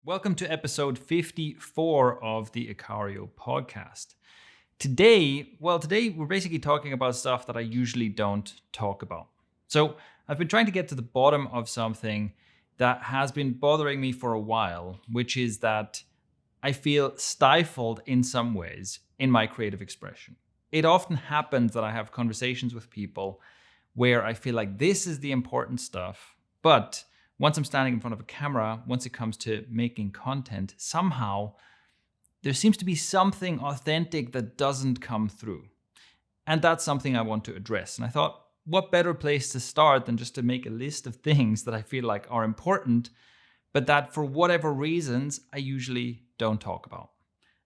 Welcome to episode 54 of the Ikario podcast. Today we're basically talking about stuff that I usually don't talk about. So I've been trying to get to the bottom of something that has been bothering me for a while, which is that I feel stifled in some ways in my creative expression. It often happens that I have conversations with people where I feel like this is the important stuff, but once I'm standing in front of a camera, once it comes to making content, somehow there seems to be something authentic that doesn't come through. And that's something I want to address. And I thought, what better place to start than just to make a list of things that I feel like are important, but that for whatever reasons, I usually don't talk about.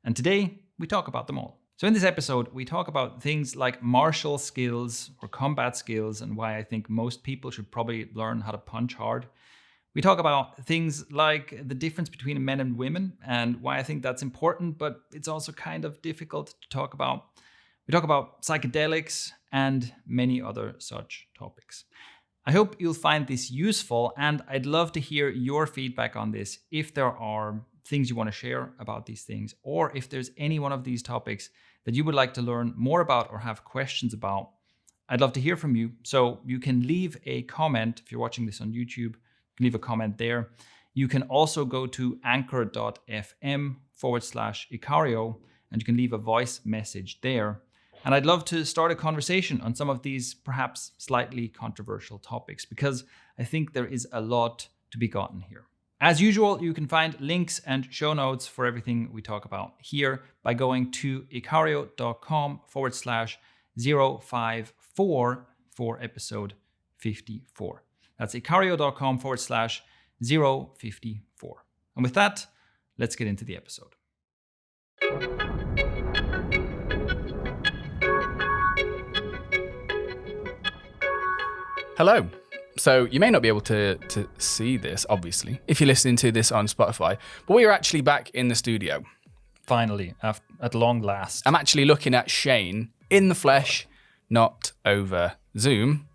And today, we talk about them all. So in this episode, we talk about things like martial skills or combat skills and why I think most people should probably learn how to punch hard. We talk about things like the difference between men and women and why I think that's important, but it's also kind of difficult to talk about. We talk about psychedelics and many other such topics. I hope you'll find this useful, and I'd love to hear your feedback on this if there are things you want to share about these things, or if there's any one of these topics that you would like to learn more about or have questions about. I'd love to hear from you. So you can leave a comment if you're watching this on YouTube. You can leave a comment there. You can also go to anchor.fm/ikario and you can leave a voice message there. And I'd love to start a conversation on some of these perhaps slightly controversial topics because I think there is a lot to be gotten here. As usual, you can find links and show notes for everything we talk about here by going to ikario.com/054 for episode 54. That's ikario.com/054. And with that, let's get into the episode. Hello. So you may not be able to see this, obviously, if you're listening to this on Spotify, but we are actually back in the studio. Finally, at long last. I'm actually looking at Shane in the flesh, not over Zoom,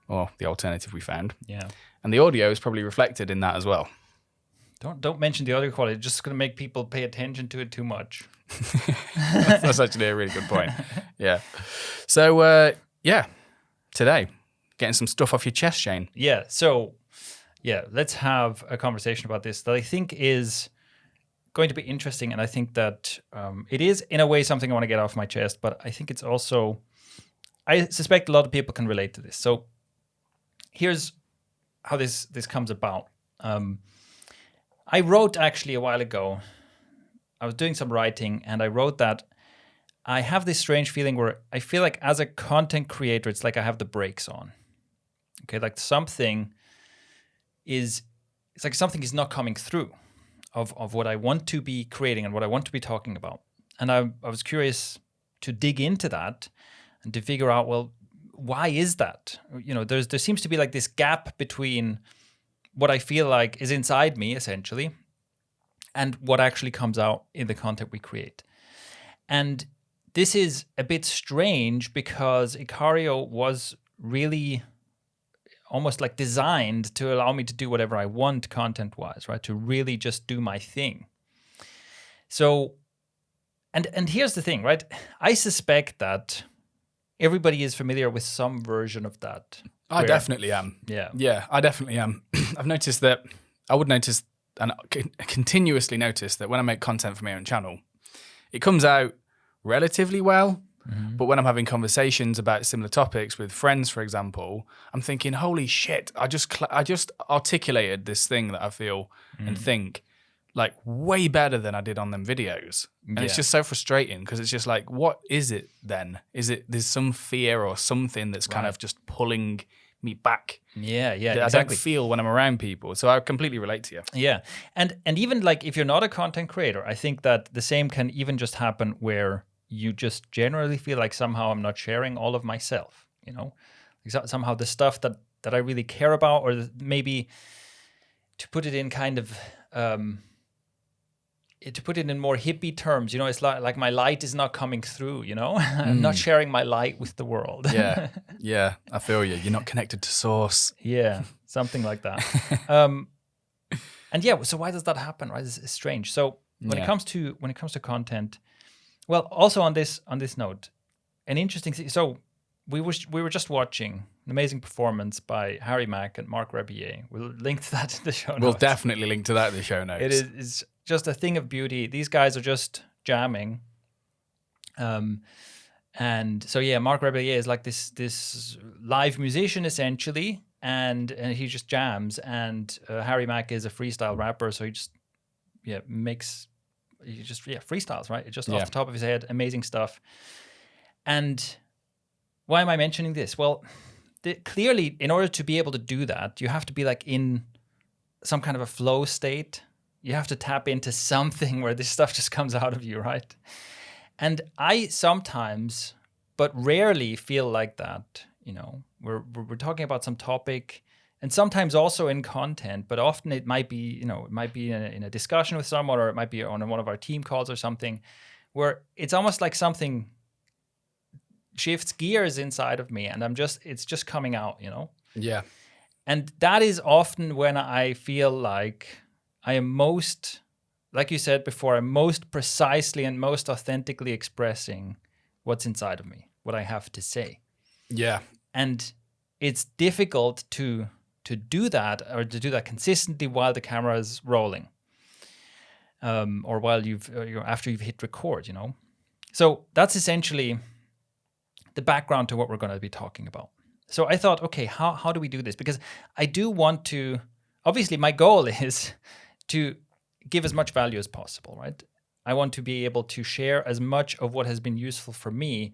or the alternative we found. Yeah. And the audio is probably reflected in that as well. Don't mention the audio quality. It's just going to make people pay attention to it too much. That's actually a really good point. Yeah. So, today, getting some stuff off your chest, Shane. Yeah. So, let's have a conversation about this that I think is going to be interesting. And I think that it is, in a way, something I want to get off my chest. But I think it's also, I suspect a lot of people can relate to this. So, here's how this comes about. I wrote actually a while ago, I was doing some writing and I wrote that I have this strange feeling where I feel like as a content creator, it's like I have the brakes on. Okay, like something is not coming through of what I want to be creating and what I want to be talking about. And I was curious to dig into that and to figure out, well, why is that? You know, there seems to be like this gap between what I feel like is inside me, essentially, and what actually comes out in the content we create. And this is a bit strange because Ikario was really almost like designed to allow me to do whatever I want content-wise, right? To really just do my thing. So, and here's the thing, right? I suspect that everybody is familiar with some version of that. I definitely am. Yeah. Yeah, I definitely am. I've noticed that, I would notice, and continuously notice that when I make content for my own channel, it comes out relatively well. Mm-hmm. But when I'm having conversations about similar topics with friends, for example, I'm thinking, holy shit, I just articulated this thing that I feel and think like way better than I did on them videos. And it's just so frustrating because it's just like, what is it then? Is it there's some fear or something that's kind of just pulling me back? Yeah, that exactly. I don't feel when I'm around people. So I completely relate to you. Yeah. And even like if you're not a content creator, I think that the same can even just happen where you just generally feel like somehow I'm not sharing all of myself, you know? Like somehow the stuff that I really care about, or maybe to put it in kind of to put it in more hippie terms, you know, it's like my light is not coming through, you know? I'm not sharing my light with the world. Yeah, I feel you. You're not connected to source. Yeah, something like that. And yeah, so why does that happen, right? It's strange. So when it comes to content, well, also on this note, an interesting thing. So we were just watching an amazing performance by Harry Mack and Mark Rebillet. We'll link to that in the show notes. We'll definitely link to that in the show notes. It is just a thing of beauty. These guys are just jamming. And so yeah, Mark Rebillet is like this live musician essentially, and he just jams. And Harry Mack is a freestyle rapper, so he just freestyles, right? It just off the top of his head, amazing stuff. And why am I mentioning this? Well, clearly, in order to be able to do that, you have to be like in some kind of a flow state. You have to tap into something where this stuff just comes out of you, right? And I sometimes, but rarely, feel like that. You know, we're talking about some topic, and sometimes also in content, but often it might be, in a discussion with someone, or it might be on one of our team calls or something, where it's almost like something shifts gears inside of me, and it's just coming out, Yeah. And that is often when I feel like I am most, like you said before, I'm most precisely and most authentically expressing what's inside of me, what I have to say. Yeah. And it's difficult to do that, or to do that consistently while the camera is rolling, or while after you've hit record, So that's essentially the background to what we're going to be talking about. So I thought, okay, how do we do this? Because I do want to, obviously my goal is to give as much value as possible, right? I want to be able to share as much of what has been useful for me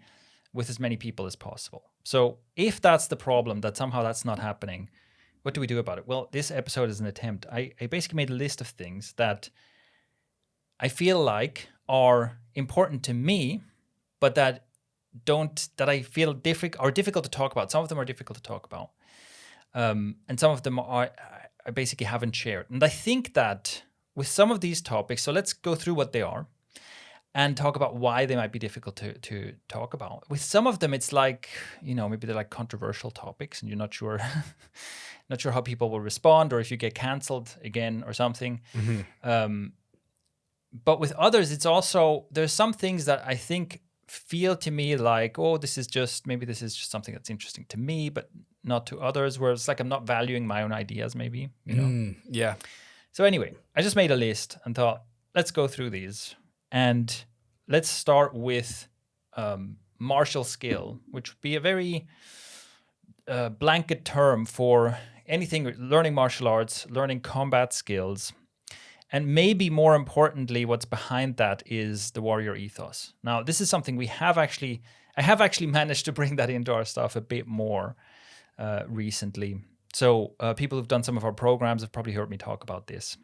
with as many people as possible. So if that's the problem, that somehow that's not happening, what do we do about it? Well, this episode is an attempt. I basically made a list of things that I feel like are important to me, but that I feel difficult to talk about. Some of them are difficult to talk about, and some of them I basically haven't shared. And I think that with some of these topics, so let's go through what they are and talk about why they might be difficult to talk about. With some of them, it's like, maybe they're like controversial topics, and you're not sure how people will respond, or if you get canceled again or something. Mm-hmm. But with others, it's also, there's some things that I think feel to me like, oh, this is just something that's interesting to me, but not to others, where it's like I'm not valuing my own ideas, maybe, Yeah. So anyway, I just made a list and thought, let's go through these. And let's start with martial skill, which would be a very blanket term for anything, learning martial arts, learning combat skills. And maybe more importantly, what's behind that is the warrior ethos. Now, this is something I have actually managed to bring that into our stuff a bit more recently. So people who've done some of our programs have probably heard me talk about this.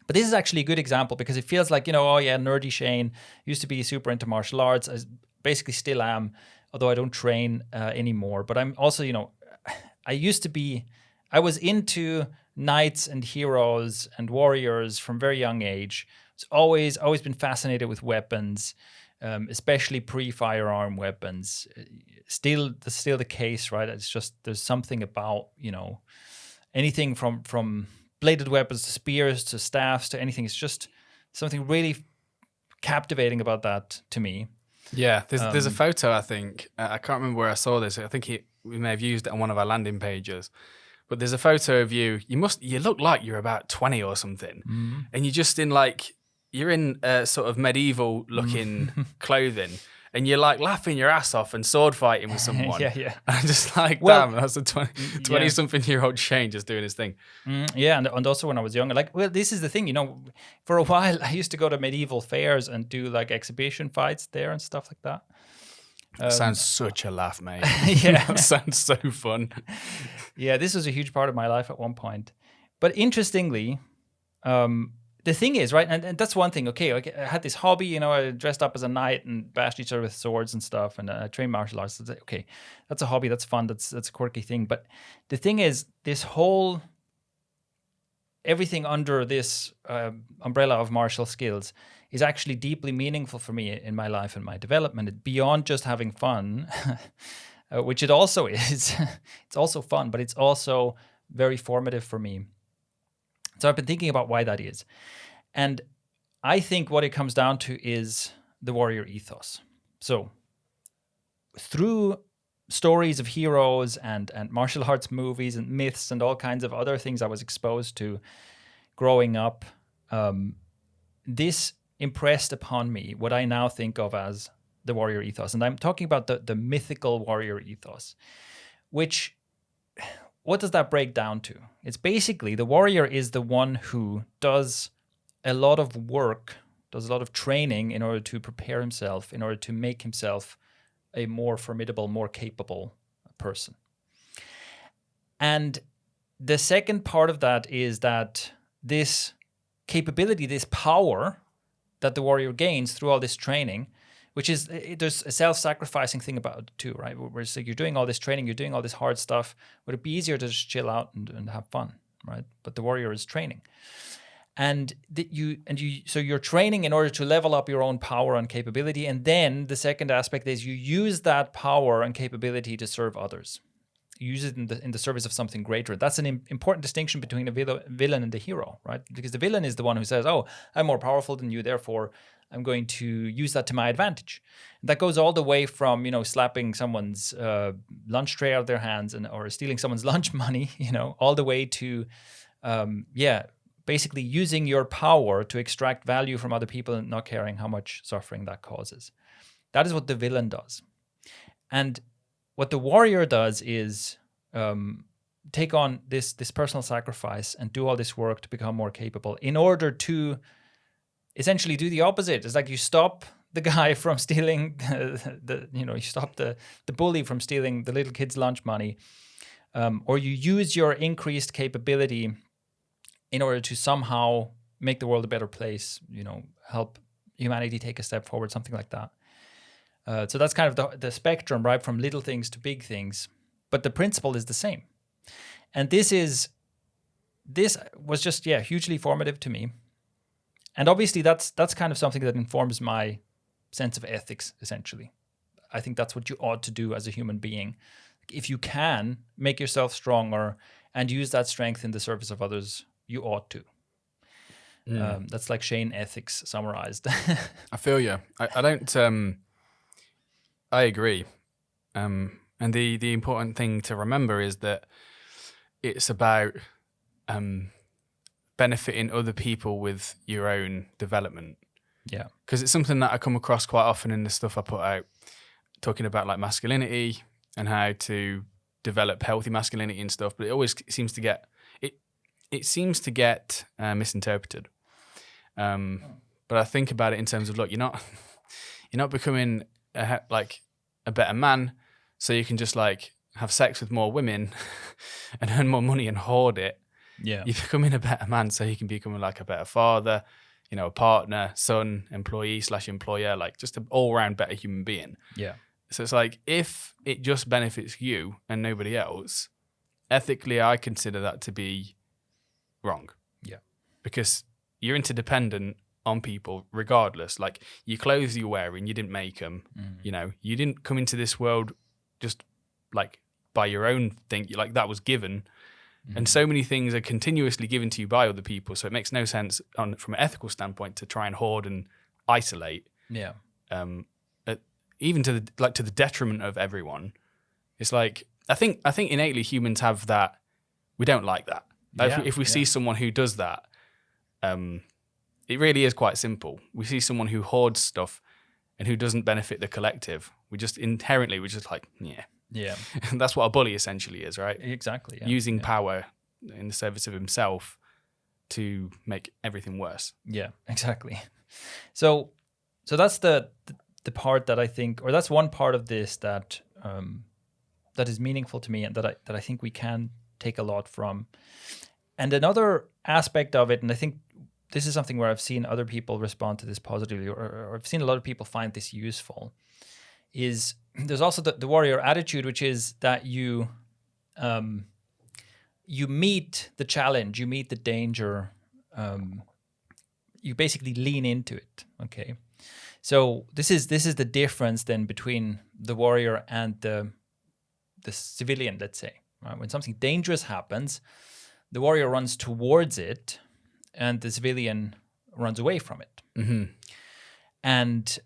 But this is actually a good example, because it feels like, nerdy Shane used to be super into martial arts. I basically still am, although I don't train anymore. But I'm also, I was into knights and heroes and warriors from very young age. It's always been fascinated with weapons, especially pre-firearm weapons. That's still the case, right? It's just, there's something about, anything from bladed weapons to spears to staffs to anything. It's just something really captivating about that to me. Yeah, there's a photo, I think. I can't remember where I saw this. I think we may have used it on one of our landing pages. But there's a photo of you. You look like you're about 20 or something, and you're just you're in sort of medieval looking clothing, and you're like laughing your ass off and sword fighting with someone. Yeah. And I'm just like, damn, that's a 20 something year old Shane just doing his thing. Yeah, and also when I was younger, this is the thing, for a while I used to go to medieval fairs and do like exhibition fights there and stuff like that. Sounds such a laugh, mate. Yeah. That sounds so fun. Yeah, this was a huge part of my life at one point. But interestingly, the thing is, right, and that's one thing. Okay, I had this hobby, I dressed up as a knight and bashed each other with swords and stuff, and I trained martial arts. Okay, that's a hobby, that's fun, that's a quirky thing. But the thing is, everything under this umbrella of martial skills is actually deeply meaningful for me in my life and my development, beyond just having fun, which it also is. It's also fun, but it's also very formative for me. So I've been thinking about why that is. And I think what it comes down to is the warrior ethos. So through stories of heroes and martial arts movies and myths and all kinds of other things I was exposed to growing up, this impressed upon me what I now think of as the warrior ethos. And I'm talking about the mythical warrior ethos, which, what does that break down to? It's basically the warrior is the one who does a lot of work, does a lot of training in order to prepare himself, in order to make himself a more formidable, more capable person. And the second part of that is that this capability, this power that the warrior gains through all this training, which is, there's a self-sacrificing thing about it too, right? Where it's like you're doing all this training, you're doing all this hard stuff. Would it be easier to just chill out and have fun, right? But the warrior is training. And so you're training in order to level up your own power and capability. And then the second aspect is you use that power and capability to serve others. You use it in the service of something greater. That's an important distinction between a villain and the hero, right? Because the villain is the one who says, "Oh, I'm more powerful than you, therefore I'm going to use that to my advantage." And that goes all the way from, slapping someone's lunch tray out of their hands or stealing someone's lunch money, all the way to, basically using your power to extract value from other people and not caring how much suffering that causes. That is what the villain does. And what the warrior does is take on this personal sacrifice and do all this work to become more capable in order to essentially do the opposite. It's like you stop the guy from stealing you stop the bully from stealing the little kid's lunch money, or you use your increased capability in order to somehow make the world a better place, help humanity take a step forward, something like that. So that's kind of the spectrum, right, from little things to big things. But the principle is the same. And this was just, hugely formative to me. And obviously that's kind of something that informs my sense of ethics, essentially. I think that's what you ought to do as a human being. If you can make yourself stronger and use that strength in the service of others, you ought to. That's like Shane ethics summarized. I feel you. I don't. I agree. And the important thing to remember is that it's about benefiting other people with your own development. Yeah. Because it's something that I come across quite often in the stuff I put out, talking about like masculinity and how to develop healthy masculinity and stuff. But it always seems to get misinterpreted. But I think about it in terms of, look, you're not becoming a better man, so you can just like have sex with more women and earn more money and hoard it. Yeah. You're becoming a better man, so you can become like a better father, a partner, son, employee / employer, like just an all-round better human being. Yeah. So it's like, if it just benefits you and nobody else, ethically, I consider that to be wrong. Yeah. Because you're interdependent on people regardless. Like, your clothes you're wearing, you didn't make them. You didn't come into this world just like by your own thing. Like, that was given. And so many things are continuously given to you by other people. So it makes no sense from an ethical standpoint to try and hoard and isolate. Yeah. Even to the detriment of everyone. It's like, I think innately humans have that. We don't like that. If we see someone who does that, it really is quite simple. We see someone who hoards stuff and who doesn't benefit the collective. We're just like, yeah. Yeah. And that's what a bully essentially is, right? Exactly. Yeah. Using power in the service of himself to make everything worse. Yeah, exactly. So that's the part that I think, or that's one part of this that that is meaningful to me and that I think we can take a lot from. And another aspect of it, and I think this is something where I've seen other people respond to this positively, or I've seen a lot of people find this useful, is there's also the warrior attitude, which is that you meet the challenge, you meet the danger, you basically lean into it. Okay, so this is the difference then between the warrior and the civilian, let's say. Right? When something dangerous happens, the warrior runs towards it, and the civilian runs away from it. Mm-hmm. And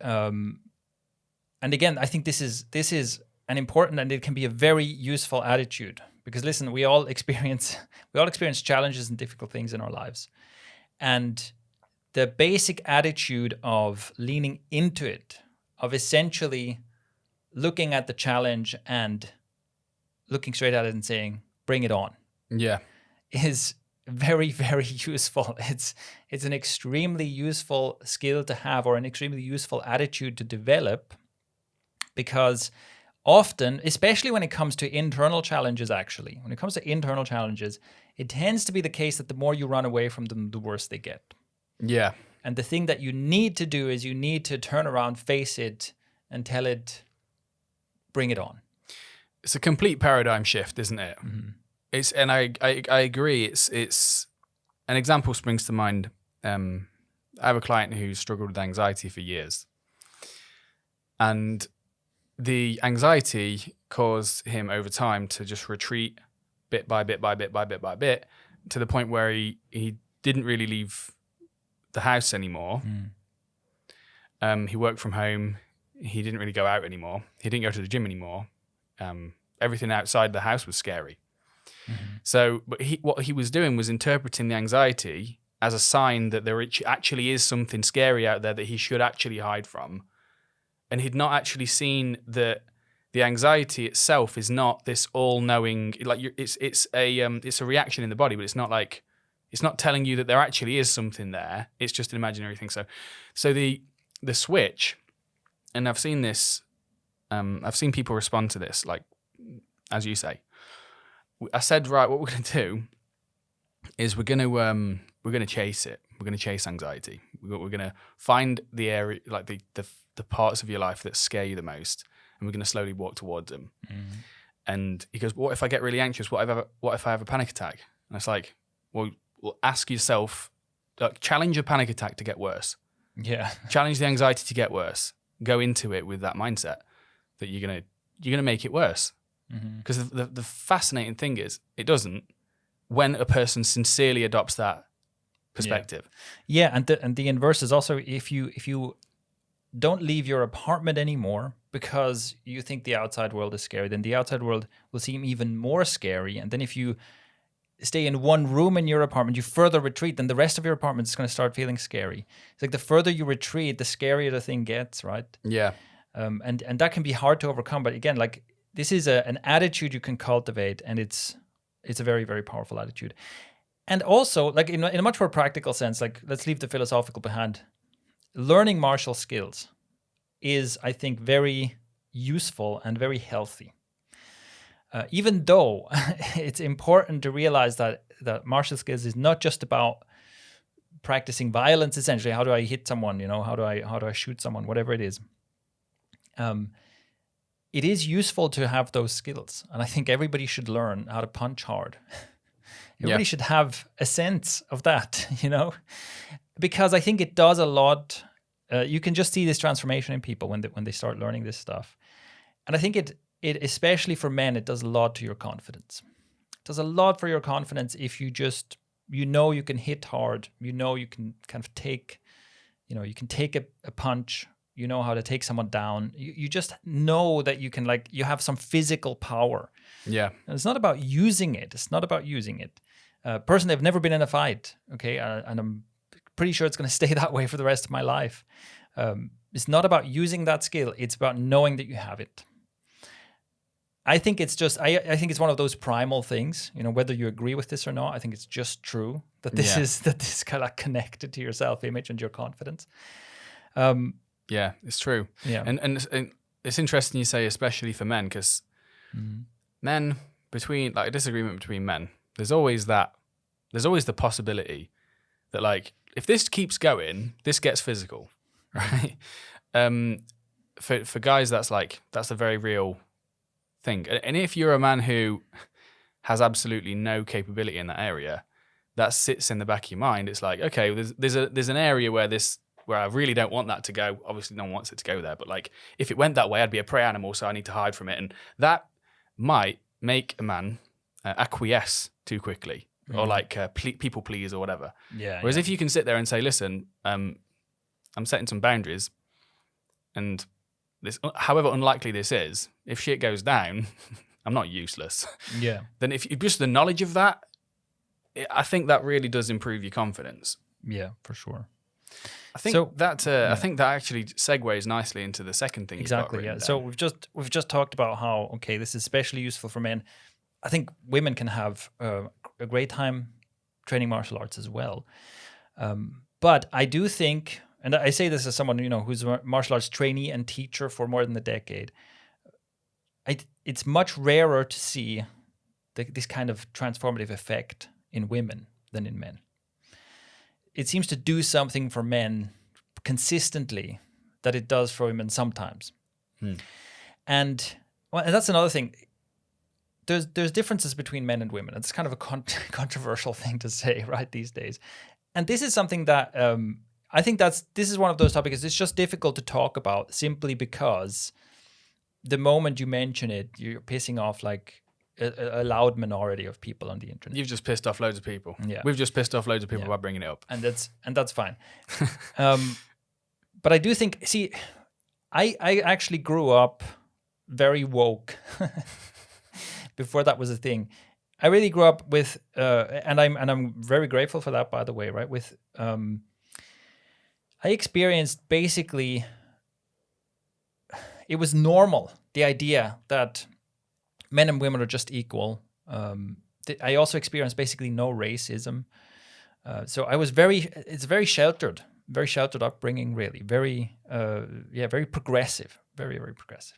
again, I think this is an important, and it can be a very useful attitude, because listen, we all experience challenges and difficult things in our lives, and the basic attitude of leaning into it, of essentially looking at the challenge and looking straight at it and saying, "Bring it on," is very, very useful. It's an extremely useful skill to have, or an extremely useful attitude to develop, because often, especially when it comes to internal challenges, it tends to be the case that the more you run away from them, the worse they get. Yeah. And the thing that you need to do is you need to turn around, face it, and tell it, "Bring it on." It's a complete paradigm shift, isn't it? Mm-hmm. And I agree. It's an example springs to mind. I have a client who struggled with anxiety for years, and the anxiety caused him over time to just retreat bit by bit to the point where he didn't really leave the house anymore. He worked from home. He didn't really go out anymore. He didn't go to the gym anymore. Everything outside the house was scary. Mm-hmm. So, but what he was doing was interpreting the anxiety as a sign that there actually is something scary out there that he should actually hide from. And he'd not actually seen that the anxiety itself is not this all-knowing, like it's a reaction in the body, but it's not telling you that there actually is something there. It's just an imaginary thing. So the switch, and I've seen this, I've seen people respond to this, like, as you say. I said, right, what we're going to do is we're going to chase it. We're going to chase anxiety. We're going to find the area, like the parts of your life that scare you the most, and we're going to slowly walk towards them. Mm-hmm. And he goes, what if I get really anxious? What if I have a panic attack? And it's like, well, ask yourself, challenge your panic attack to get worse. Yeah. Challenge the anxiety to get worse. Go into it with that mindset that you're gonna make it worse. Because mm-hmm. the fascinating thing is, it doesn't, when a person sincerely adopts that perspective. Yeah, and the inverse is also, if you don't leave your apartment anymore because you think the outside world is scary, then the outside world will seem even more scary. And then if you stay in one room in your apartment, you further retreat, then the rest of your apartment is going to start feeling scary. It's like the further you retreat, the scarier the thing gets, right? Yeah. And that can be hard to overcome. But again, like, this is an attitude you can cultivate, and it's a very, very powerful attitude. And also, like, in a much more practical sense, like, let's leave the philosophical behind. Learning martial skills is, I think, very useful and very healthy. Even though it's important to realize that martial skills is not just about practicing violence. Essentially, how do I hit someone? How do I shoot someone? Whatever it is. It is useful to have those skills, and I think everybody should learn how to punch hard. Everybody should have a sense of that, because I think it does a lot. You can just see this transformation in people when they start learning this stuff, and I think it especially for men, it does a lot to your confidence. It does a lot for your confidence if you just you can hit hard, you can kind of take, you can take a punch. You know how to take someone down. You just know that you can, like, you have some physical power. Yeah. And it's not about using it. Personally, I've never been in a fight, okay? And I'm pretty sure it's going to stay that way for the rest of my life. It's not about using that skill. It's about knowing that you have it. I think it's just, I think it's one of those primal things, whether you agree with this or not, I think it's just true that this is kind of connected to your self-image and your confidence. Yeah, it's true. Yeah. And it's interesting you say, especially for men, because men, between, like, a disagreement between men, there's always the possibility that, like, if this keeps going, this gets physical, right? For guys, that's a very real thing. And if you're a man who has absolutely no capability in that area, that sits in the back of your mind. It's like, okay, there's an area where I really don't want that to go. Obviously, no one wants it to go there. But, like, if it went that way, I'd be a prey animal, so I need to hide from it. And that might make a man acquiesce too quickly. or like people please or whatever. Yeah. Whereas if you can sit there and say, listen, I'm setting some boundaries, and this, however unlikely this is, if shit goes down, I'm not useless. Yeah. Then if just the knowledge of that, I think that really does improve your confidence. Yeah, for sure. I think I think that actually segues nicely into the second thing. Exactly. Yeah. So we've just talked about how this is especially useful for men. I think women can have a great time training martial arts as well. But I do think, and I say this as someone who's a martial arts trainee and teacher for more than a decade, it's much rarer to see this kind of transformative effect in women than in men. It seems to do something for men consistently that it does for women sometimes. And that's another thing. There's differences between men and women. It's kind of a controversial thing to say, right, these days. And this is something that I think this is one of those topics. It's just difficult to talk about simply because the moment you mention it, you're pissing off like a loud minority of people on the internet. You've just pissed off loads of people. Yeah. We've just pissed off loads of people by bringing it up. And that's fine. But I do think, I actually grew up very woke before that was a thing. I really grew up with, and I'm very grateful for that, by the way, right? With, I experienced basically, it was normal, the idea that men and women are just equal. I also experienced basically no racism. So I was it's very sheltered upbringing, really. Very progressive, very, very progressive.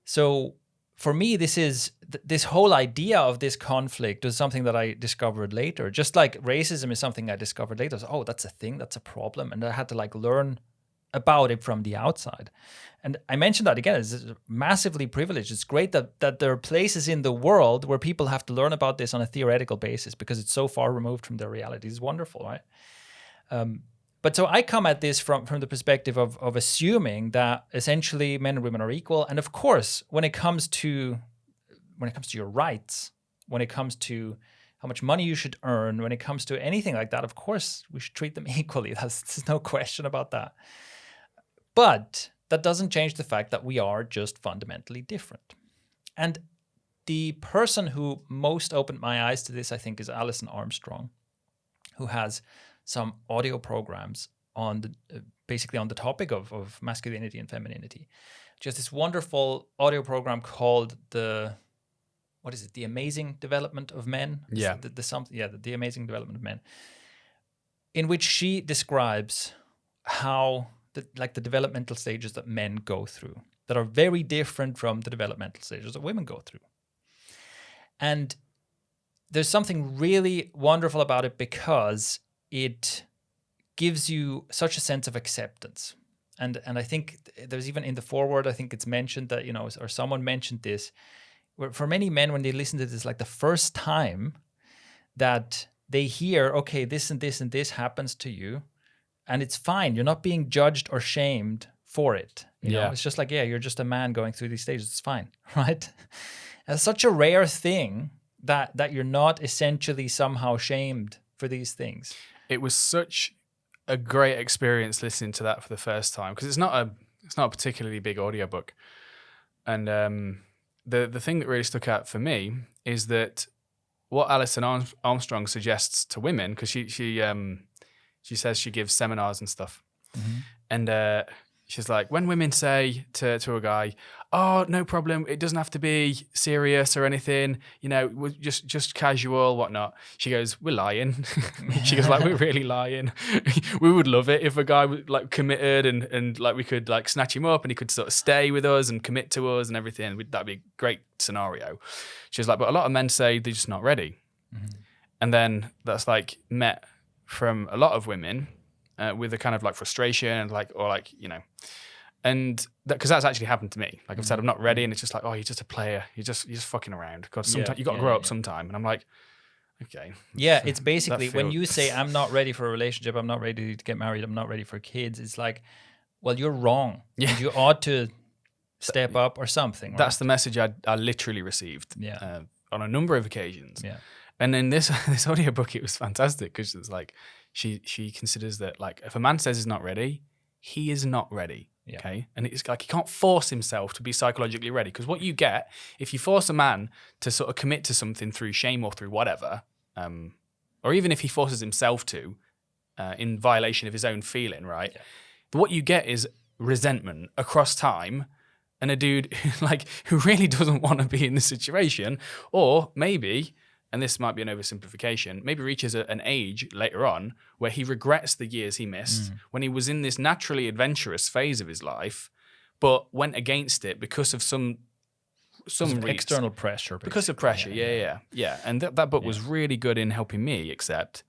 So for me, this whole idea of this conflict was something that I discovered later. Just like racism is something I discovered later. So, that's a thing, that's a problem. And I had to learn about it from the outside. And I mentioned that again, it's massively privileged. It's great that there are places in the world where people have to learn about this on a theoretical basis because it's so far removed from their reality. It's wonderful, right? But so I come at this from the perspective of assuming that essentially men and women are equal. And of course, when it comes to your rights, when it comes to how much money you should earn, when it comes to anything like that, of course, we should treat them equally. There's no question about that. But that doesn't change the fact that we are just fundamentally different. And the person who most opened my eyes to this, I think, is Alison Armstrong, who has some audio programs on basically on the topic of masculinity and femininity. She has this wonderful audio program called The Amazing Development of Men? Yeah. The Amazing Development of Men, in which she describes how the developmental stages that men go through that are very different from the developmental stages that women go through. And there's something really wonderful about it because it gives you such a sense of acceptance. And I think there's even in the foreword, I think it's mentioned that, or someone mentioned this, where for many men, when they listen to this, the first time that they hear, okay, this and this and this happens to you, and it's fine. You're not being judged or shamed for it. You know? It's just you're just a man going through these stages. It's fine, right? It's such a rare thing that you're not essentially somehow shamed for these things. It was such a great experience listening to that for the first time because it's not a particularly big audiobook. And the thing that really stuck out for me is that what Alison Armstrong suggests to women, because she says she gives seminars and stuff. Mm-hmm. And she's like, when women say to a guy, oh, no problem, it doesn't have to be serious or anything, we're just casual, whatnot. She goes, we're lying. She goes, we're really lying. We would love it if a guy was committed and we could snatch him up and he could sort of stay with us and commit to us and everything. That'd be a great scenario. She's like, but a lot of men say they're just not ready. Mm-hmm. And then that's met from a lot of women with a kind of frustration and and because that's actually happened to me. I've said I'm not ready, and it's just you're just a player. You're just fucking around because sometimes you got to grow up sometime. And I'm like, okay. Yeah, it's basically when you say I'm not ready for a relationship, I'm not ready to get married, I'm not ready for kids. It's well, you're wrong. Yeah, and you ought to step up or something. Right? That's the message I literally received. On a number of occasions. Yeah. And in this this audiobook, it was fantastic because it's like she considers that like if a man says he's not ready, he is not ready. Yeah. Okay. And it's like he can't force himself to be psychologically ready. Because what you get, if you force a man to sort of commit to something through shame or through whatever, or even if he forces himself to, in violation of his own feeling, right? Yeah. What you get is resentment across time and a dude who really doesn't want to be in this situation, or maybe, and this might be an oversimplification, maybe reaches an age later on where he regrets the years he missed when he was in this naturally adventurous phase of his life, but went against it because of some external pressure. Basically. Because of pressure, yeah. And that book was really good in helping me accept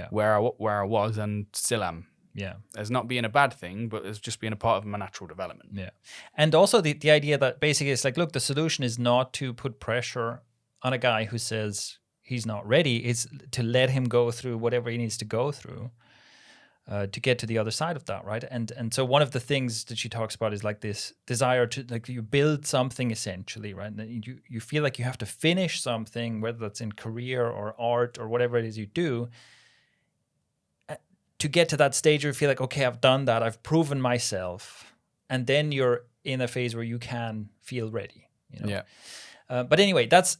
where I was and still am. Yeah, as not being a bad thing, but as just being a part of my natural development. Yeah, and also the idea that basically it's like, look, the solution is not to put pressure on a guy who says he's not ready. It's to let him go through whatever he needs to go through to get to the other side of that, right? And so one of the things that she talks about is like this desire to like you build something essentially, right? And you feel like you have to finish something, whether that's in career or art or whatever it is you do. To get to that stage where you feel like, okay, I've done that, I've proven myself, and then you're in a phase where you can feel ready. You know? Yeah. But anyway, that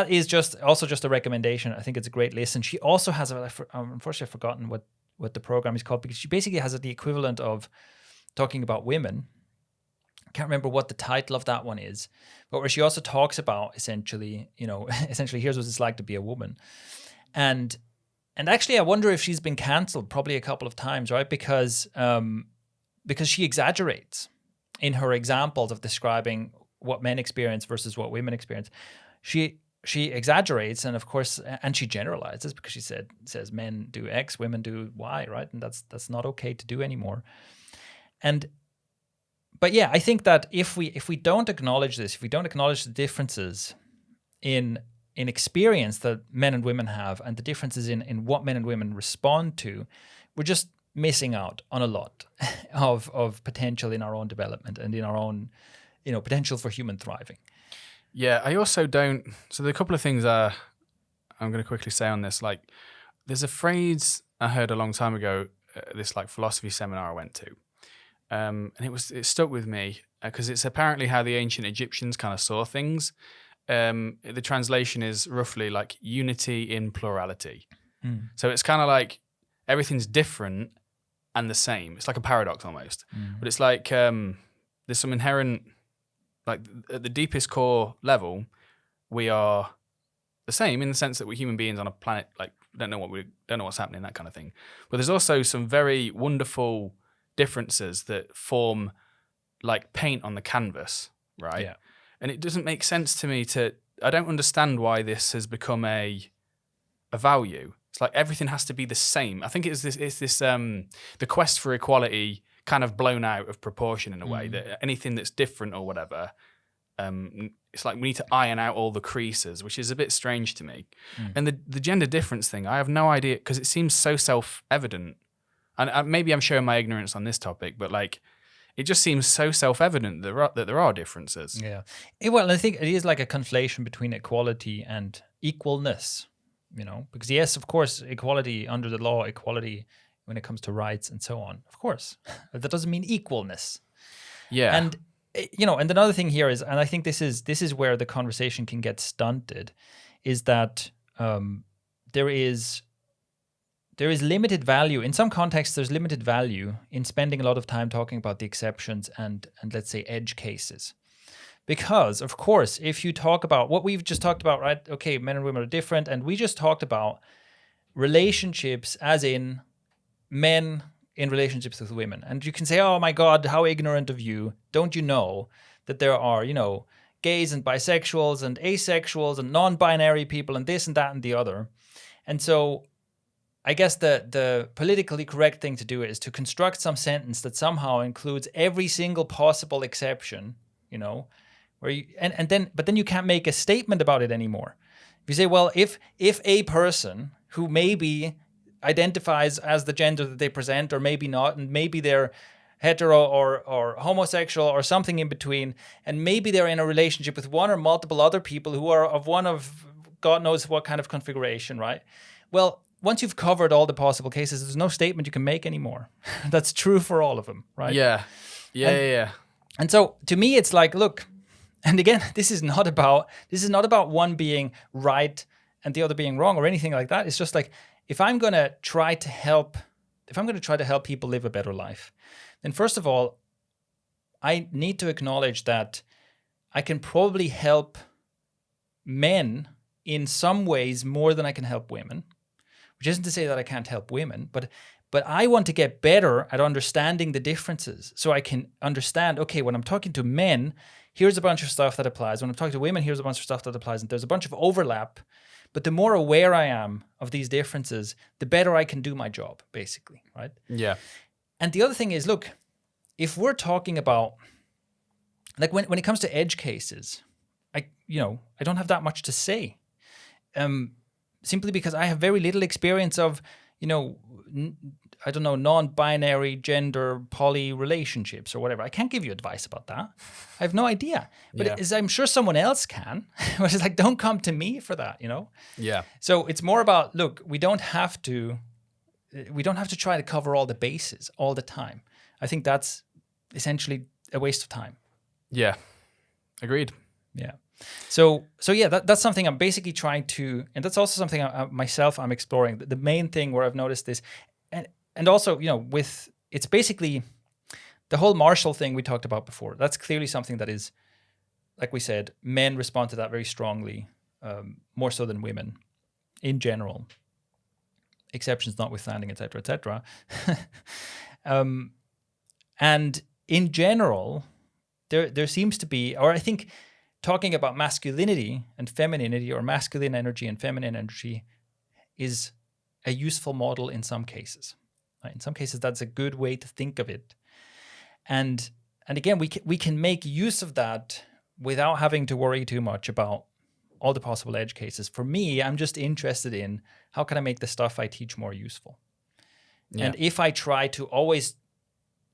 is just a recommendation. I think it's a great listen. She also has, unfortunately, I've forgotten what the program is called, because she basically has the equivalent of talking about women. I can't remember what the title of that one is, but where she also talks about essentially here's what it's like to be a woman, And actually, I wonder if she's been cancelled probably a couple of times, right? Because she exaggerates in her examples of describing what men experience versus what women experience. She exaggerates, and of course, and she generalizes because she says men do X, women do Y, right? And that's not okay to do anymore. But yeah, I think that if we don't acknowledge this, if we don't acknowledge the differences in experience that men and women have, and the differences in what men and women respond to, we're just missing out on a lot of potential in our own development and in our own, potential for human thriving. Yeah, I also don't. So there are a couple of things I'm going to quickly say on this. Like, there's a phrase I heard a long time ago, this like philosophy seminar I went to, and it stuck with me because it's apparently how the ancient Egyptians kind of saw things. The translation is roughly like unity in plurality. So it's kind of like everything's different and the same. It's like a paradox almost. But it's like there's some inherent, like at the deepest core level, we are the same in the sense that we're human beings on a planet, like don't know what's happening, that kind of thing. But there's also some very wonderful differences that form like paint on the canvas, right? Yeah. And it doesn't make sense to me I don't understand why this has become a value. It's like everything has to be the same. I think it's this the quest for equality kind of blown out of proportion in a way, that anything that's different or whatever, it's like we need to iron out all the creases, which is a bit strange to me. And the gender difference thing, I have no idea, because it seems so self-evident. And maybe I'm showing my ignorance on this topic, but like, it just seems so self-evident that there are differences. Yeah. Well, I think it is like a conflation between equality and equalness, because yes, of course, equality under the law, equality when it comes to rights and so on, of course, that doesn't mean equalness. Yeah. And, and another thing here is, and I think this is where the conversation can get stunted, is that there is limited value. In some contexts, there's limited value in spending a lot of time talking about the exceptions and let's say edge cases. Because, of course, if you talk about what we've just talked about, right? Okay, men and women are different. And we just talked about relationships as in men in relationships with women. And you can say, oh my God, how ignorant of you. Don't you know that there are, gays and bisexuals and asexuals and non-binary people and this and that and the other. And so I guess the politically correct thing to do is to construct some sentence that somehow includes every single possible exception, where you but then you can't make a statement about it anymore. If you say, well, if a person who maybe identifies as the gender that they present, or maybe not, and maybe they're hetero or homosexual or something in between, and maybe they're in a relationship with one or multiple other people who are of one of God knows what kind of configuration, right? Well, once you've covered all the possible cases, there's no statement you can make anymore. That's true for all of them, right? Yeah. And so to me, it's like, look, and again, this is not about one being right and the other being wrong or anything like that. It's just like, if I'm going to try to help people live a better life, then first of all, I need to acknowledge that I can probably help men in some ways more than I can help women, which isn't to say that I can't help women, but I want to get better at understanding the differences so I can understand, okay, when I'm talking to men, here's a bunch of stuff that applies. When I'm talking to women, here's a bunch of stuff that applies. And there's a bunch of overlap. But the more aware I am of these differences, the better I can do my job, basically, right? Yeah. And the other thing is, look, if we're talking about, like when it comes to edge cases, I don't have that much to say, simply because I have very little experience of, non-binary, gender, poly relationships or whatever. I can't give you advice about that. I have no idea. But I'm sure someone else can. But it's like, don't come to me for that, Yeah. So it's more about, look, we don't have to try to cover all the bases all the time. I think that's essentially a waste of time. Yeah. Agreed. Yeah. So yeah, that's something I'm basically trying to, and that's also something I'm exploring. The main thing where I've noticed this, and also, with, it's basically the whole Marshall thing we talked about before. That's clearly something that is, like we said, men respond to that very strongly, more so than women in general, exceptions notwithstanding, et cetera, et cetera. And in general, there seems to be, or I think, talking about masculinity and femininity, or masculine energy and feminine energy, is a useful model in some cases. Right? In some cases, that's a good way to think of it. And again, we can make use of that without having to worry too much about all the possible edge cases. For me, I'm just interested in how can I make the stuff I teach more useful. Yeah. And if I try to always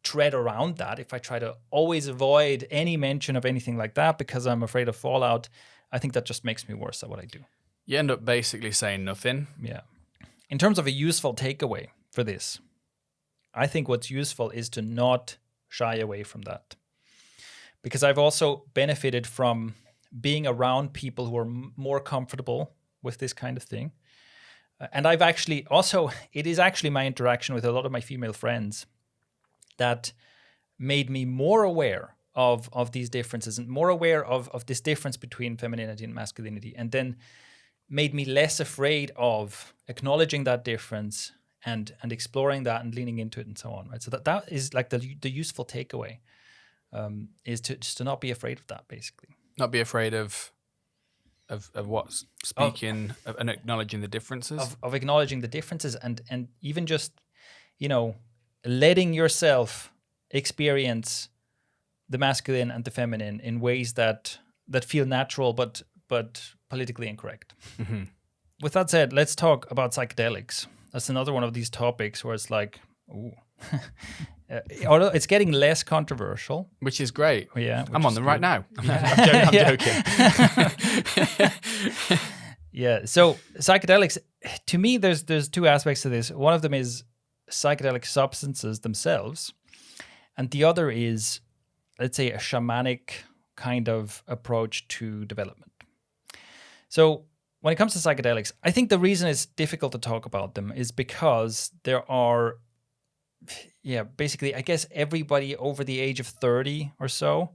tread around that, if I try to always avoid any mention of anything like that because I'm afraid of fallout, I think that just makes me worse at what I do. You end up basically saying nothing. Yeah. In terms of a useful takeaway for this, I think what's useful is to not shy away from that. Because I've also benefited from being around people who are more comfortable with this kind of thing. And I've actually also, it is actually my interaction with a lot of my female friends that made me more aware of these differences and more aware of this difference between femininity and masculinity, and then made me less afraid of acknowledging that difference and exploring that and leaning into it and so on. Right. So that is like the useful takeaway, is to not be afraid of that, basically. Not be afraid of what? Speaking and acknowledging the differences? Of acknowledging the differences and even just, letting yourself experience the masculine and the feminine in ways that feel natural but politically incorrect. Mm-hmm. With that said, let's talk about psychedelics. That's another one of these topics where it's like, ooh. Although it's getting less controversial. Which is great. Yeah, I'm on them right now. Yeah. I'm joking. Yeah, so psychedelics, to me, there's two aspects to this. One of them is psychedelic substances themselves, and the other is, let's say, a shamanic kind of approach to development. So when it comes to psychedelics, I think the reason it's difficult to talk about them is because there are, basically, I guess everybody over the age of 30 or so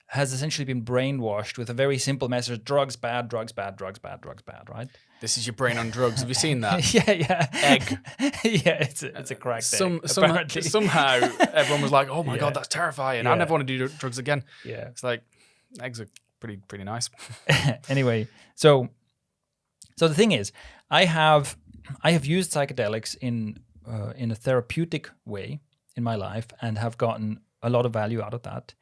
has essentially been brainwashed with a very simple message: drugs bad, drugs bad, drugs bad, drugs bad, right? This is your brain on drugs. Have you seen that? Yeah. Egg. Yeah, it's a cracked egg, apparently. Somehow everyone was like, oh my God, that's terrifying. I never want to do drugs again. Yeah. It's like, eggs are pretty nice. Anyway, so the thing is, I have used psychedelics in a therapeutic way in my life and have gotten a lot of value out of that.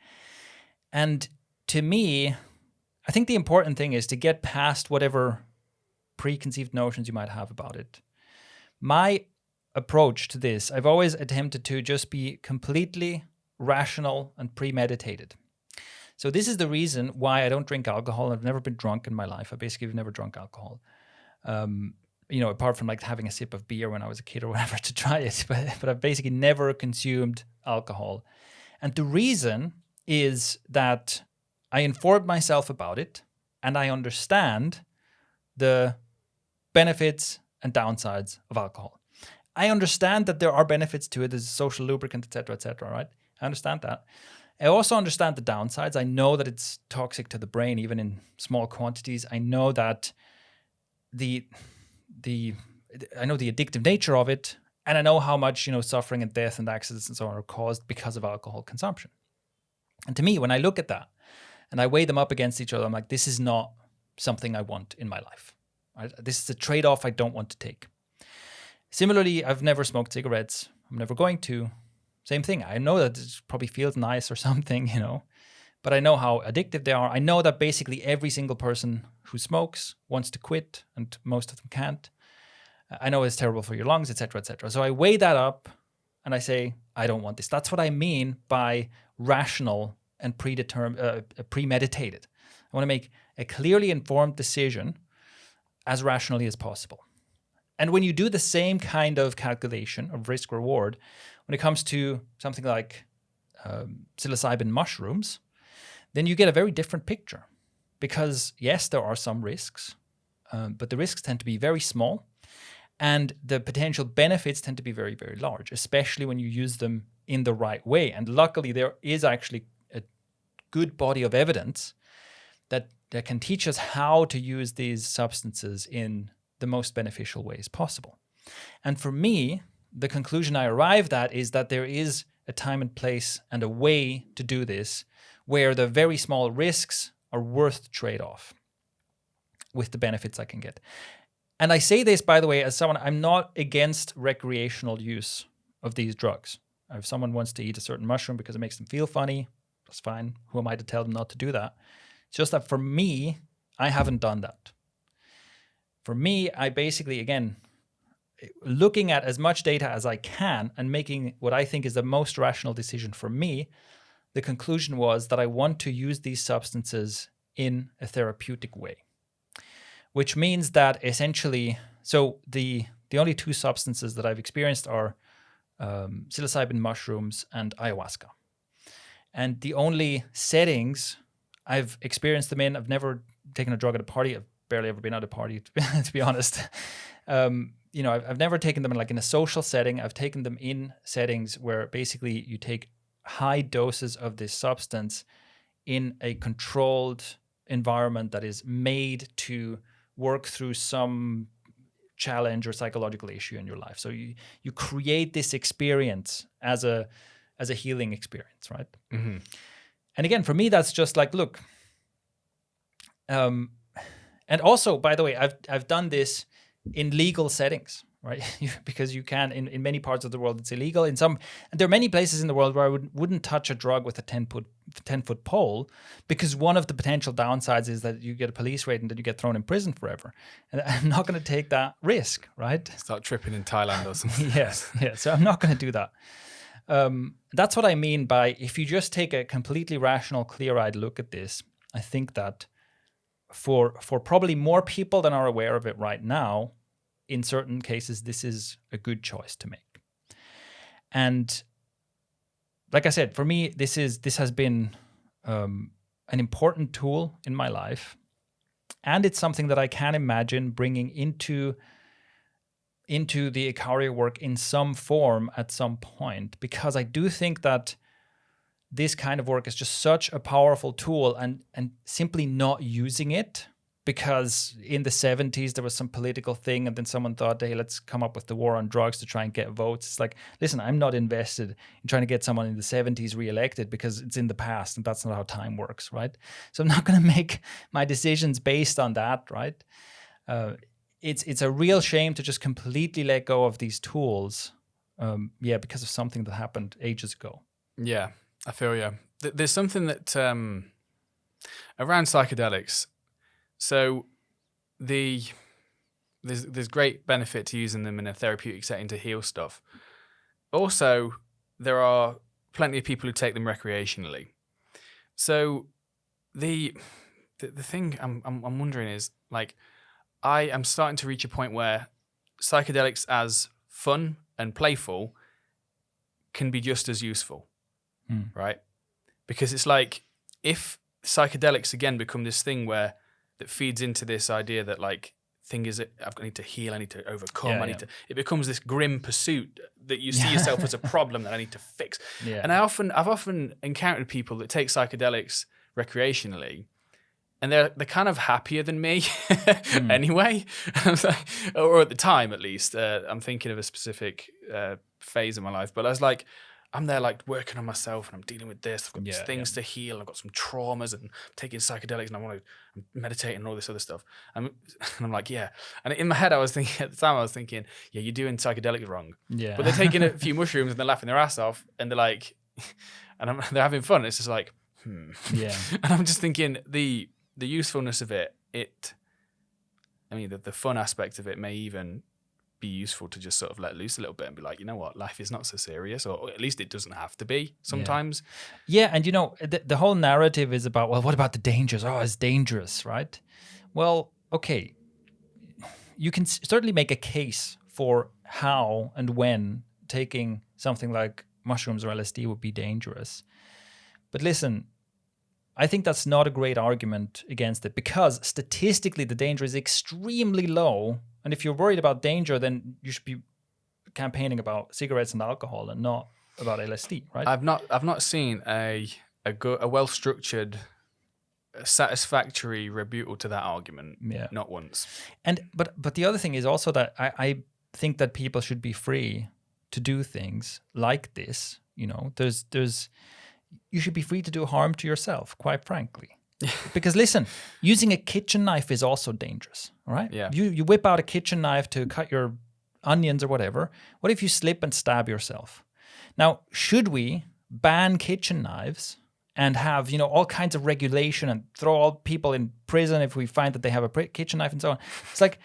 And to me, I think the important thing is to get past whatever preconceived notions you might have about it. My approach to this, I've always attempted to just be completely rational and premeditated. So this is the reason why I don't drink alcohol. I've never been drunk in my life. I basically have never drunk alcohol. Apart from like having a sip of beer when I was a kid or whatever to try it, but I've basically never consumed alcohol. And the reason is that I informed myself about it and I understand the benefits and downsides of alcohol. I understand that there are benefits to it as a social lubricant, et cetera, right? I understand that. I also understand the downsides. I know that it's toxic to the brain, even in small quantities. I know that I know the addictive nature of it, and I know how much suffering and death and accidents and so on are caused because of alcohol consumption. And to me, when I look at that and I weigh them up against each other, I'm like, this is not something I want in my life. Right? This is a trade-off I don't want to take. Similarly, I've never smoked cigarettes. I'm never going to. Same thing. I know that it probably feels nice or something, but I know how addictive they are. I know that basically every single person who smokes wants to quit, and most of them can't. I know it's terrible for your lungs, et cetera, et cetera. So I weigh that up and I say, I don't want this. That's what I mean by rational and premeditated. I want to make a clearly informed decision as rationally as possible. And when you do the same kind of calculation of risk reward, when it comes to something like psilocybin mushrooms, then you get a very different picture. Because yes, there are some risks, but the risks tend to be very small. And the potential benefits tend to be very, very large, especially when you use them in the right way. And luckily, there is actually a good body of evidence that can teach us how to use these substances in the most beneficial ways possible. And for me, the conclusion I arrived at is that there is a time and place and a way to do this where the very small risks are worth the trade-off with the benefits I can get. And I say this, by the way, as someone, I'm not against recreational use of these drugs. If someone wants to eat a certain mushroom because it makes them feel funny, that's fine. Who am I to tell them not to do that? It's just that for me, I haven't done that. For me, I basically, again, looking at as much data as I can and making what I think is the most rational decision for me, the conclusion was that I want to use these substances in a therapeutic way. Which means that essentially, so the only two substances that I've experienced are psilocybin mushrooms and ayahuasca. And the only settings I've experienced them in, I've never taken a drug at a party. I've barely ever been at a party, to be honest. I've never taken them in a social setting. I've taken them in settings where basically you take high doses of this substance in a controlled environment that is made to work through some challenge or psychological issue in your life. So you create this experience as a healing experience, right? Mm-hmm. And again, for me, that's just like, look. And also, by the way, I've done this in legal settings, right? Because you can in many parts of the world, it's illegal. And there are many places in the world where I wouldn't touch a drug with a 10-foot pole, because one of the potential downsides is that you get a police raid and then you get thrown in prison forever. And I'm not going to take that risk, right? Start tripping in Thailand or something. Yeah. So I'm not going to do that. That's what I mean by, if you just take a completely rational, clear-eyed look at this, I think that for probably more people than are aware of it right now, in certain cases, this is a good choice to make. And like I said, for me, this has been an important tool in my life, and it's something that I can imagine bringing into the ikario work in some form at some point, because I do think that this kind of work is just such a powerful tool, and simply not using it because in the 70s there was some political thing and then someone thought, hey, let's come up with the war on drugs to try and get votes. It's like, listen, I'm not invested in trying to get someone in the 70s reelected because it's in the past and that's not how time works, right? So I'm not going to make my decisions based on that, right? It's a real shame to just completely let go of these tools, because of something that happened ages ago. Yeah, I feel you. There's something that around psychedelics. So there's great benefit to using them in a therapeutic setting to heal stuff. Also, there are plenty of people who take them recreationally. So the thing I'm wondering is, like, I am starting to reach a point where psychedelics as fun and playful can be just as useful, right? Because it's like, if psychedelics again become this thing where that feeds into this idea that, like, thing is, I need to heal, I need to overcome, it becomes this grim pursuit that you see yourself as a problem that I need to fix. Yeah. And I've often encountered people that take psychedelics recreationally, and they're kind of happier than me anyway. Or at the time, at least. I'm thinking of a specific phase of my life, but I was like, I'm there, like, working on myself, and I'm dealing with this. I've got these things to heal. I've got some traumas, and I'm taking psychedelics, and I'm meditating and all this other stuff. And I'm like, yeah. And in my head, at the time, yeah, you're doing psychedelics wrong. Yeah. But they're taking a few mushrooms, and they're laughing their ass off, and they're like, they're having fun. It's just like, Yeah. And I'm just thinking the usefulness of it. The fun aspect of it may even be useful to just sort of let loose a little bit and be like, you know what, life is not so serious, or at least it doesn't have to be sometimes. Yeah, and the whole narrative is about, well, what about the dangers? Oh, it's dangerous, right? Well, okay, you can certainly make a case for how and when taking something like mushrooms or LSD would be dangerous. But listen, I think that's not a great argument against it, because statistically the danger is extremely low. And if you're worried about danger, then you should be campaigning about cigarettes and alcohol and not about LSD, right? I've not seen a well-structured, satisfactory rebuttal to that argument. Yeah. Not once. But the other thing is also that I think that people should be free to do things like this. You should be free to do harm to yourself, quite frankly. Because listen, using a kitchen knife is also dangerous, all right? Yeah. You whip out a kitchen knife to cut your onions or whatever. What if you slip and stab yourself? Now, should we ban kitchen knives and have, all kinds of regulation and throw all people in prison if we find that they have a kitchen knife and so on? It's like,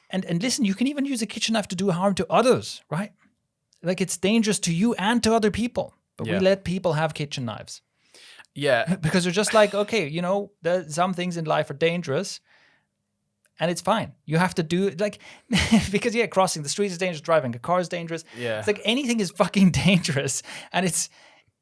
and listen, you can even use a kitchen knife to do harm to others, right? Like, it's dangerous to you and to other people, but we let people have kitchen knives. Yeah. Because they're just like, okay, some things in life are dangerous and it's fine. You have to do it, like, because crossing the street is dangerous, driving a car is dangerous. Yeah. It's like anything is fucking dangerous. And it's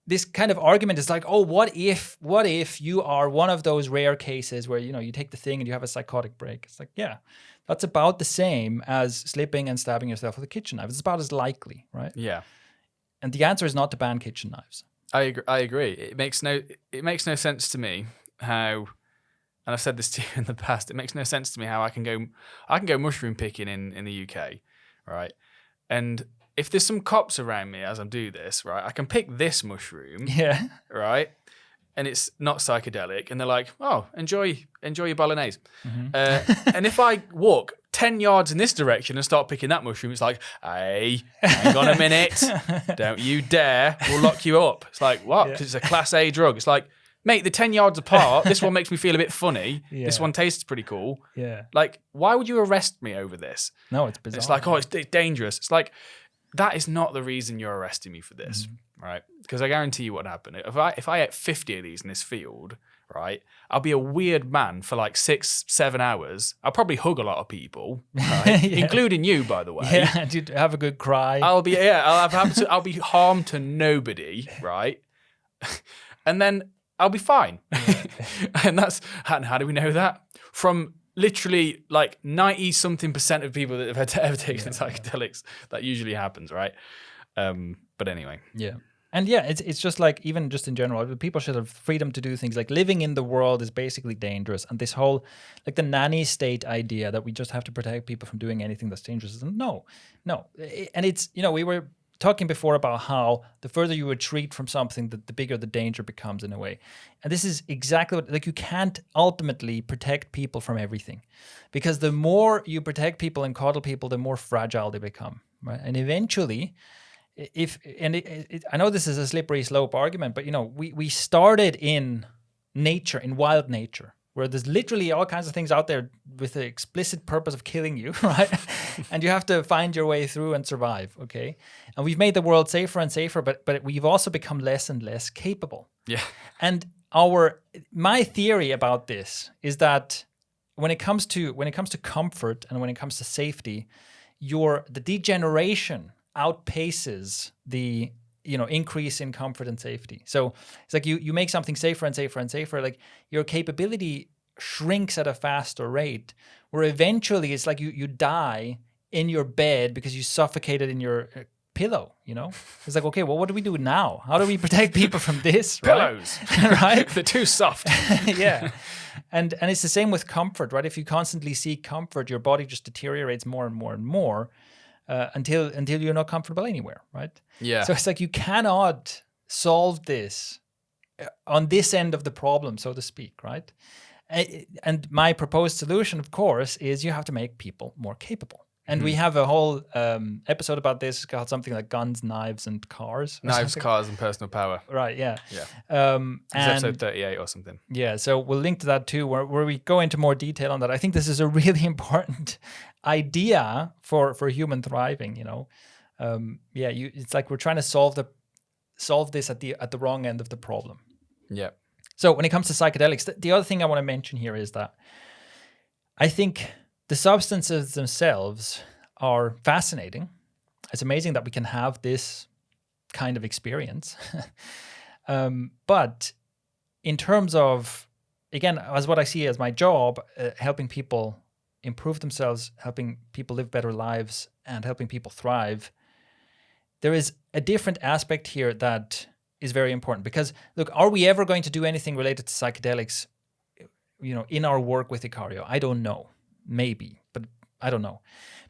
this kind of argument is like, oh, what if you are one of those rare cases where, you take the thing and you have a psychotic break? It's like, yeah, that's about the same as slipping and stabbing yourself with a kitchen knife. It's about as likely, right? Yeah. And the answer is not to ban kitchen knives. I agree. It makes no sense to me how, and I've said this to you in the past, it makes no sense to me how I can go mushroom picking in the UK, right? And if there's some cops around me as I do this, right, I can pick this mushroom, right? And it's not psychedelic, and they're like, "Oh, enjoy your bolognese." Mm-hmm. And if I walk 10 yards in this direction and start picking that mushroom, it's like, "Hey, hang on a minute! Don't you dare! We'll lock you up." It's like, what? Because it's a Class A drug. It's like, mate, they're 10 yards apart. This one makes me feel a bit funny. Yeah. This one tastes pretty cool. Yeah. Like, why would you arrest me over this? No, it's bizarre. It's like, oh, it's dangerous. It's like, that is not the reason you're arresting me for this, right? Because I guarantee you what happened. If I ate 50 of these in this field, right, I'll be a weird man for like 6-7 hours. I'll probably hug a lot of people, right? Including you, by the way. Yeah, and you'd have a good cry. I'll be harm to nobody, right? And then I'll be fine. And how do we know that? From literally like 90-something% of people that have ever taken psychedelics, that usually happens, right? But anyway. Yeah. And it's just like, even just in general, people should have freedom to do things. Like, living in the world is basically dangerous. And this whole, like, the nanny state idea that we just have to protect people from doing anything that's dangerous. No. And it's, we were talking before about how the further you retreat from something, the bigger the danger becomes in a way. And this is exactly what, like, you can't ultimately protect people from everything, because the more you protect people and coddle people, the more fragile they become, right? And eventually, I know this is a slippery slope argument, but we started in nature, in wild nature, where there's literally all kinds of things out there with the explicit purpose of killing you, right? And you have to find your way through and survive, okay? And we've made the world safer and safer, but we've also become less and less capable. Yeah. And my theory about this is that when it comes to comfort and when it comes to safety, the degeneration outpaces the increase in comfort and safety. So it's like you make something safer and safer and safer, like your capability shrinks at a faster rate, where eventually it's like you die in your bed because you suffocated in your pillow. It's like, okay, well, what do we do now? How do we protect people from this? Pillows. Right? They're too soft. Yeah. And it's the same with comfort, right? If you constantly seek comfort, your body just deteriorates more and more and more until you're not comfortable anywhere, right? Yeah. So it's like you cannot solve this on this end of the problem, so to speak, right? And my proposed solution, of course, is you have to make people more capable. And we have a whole episode about this called something like Guns, Knives, and Cars. Knives, Cars, and Personal Power. Right, yeah. Yeah. It's episode 38 or something. Yeah, so we'll link to that too, where we go into more detail on that. I think this is a really important idea for human thriving, it's like we're trying to solve this at the wrong end of the problem. Yeah. So when it comes to psychedelics, the other thing I want to mention here is that I think the substances themselves are fascinating. It's amazing that we can have this kind of experience. But in terms of, again, as what I see as my job, helping people improve themselves, helping people live better lives, and helping people thrive, there is a different aspect here that is very important. Because, look, are we ever going to do anything related to psychedelics, in our work with ikario? I don't know. Maybe, but I don't know.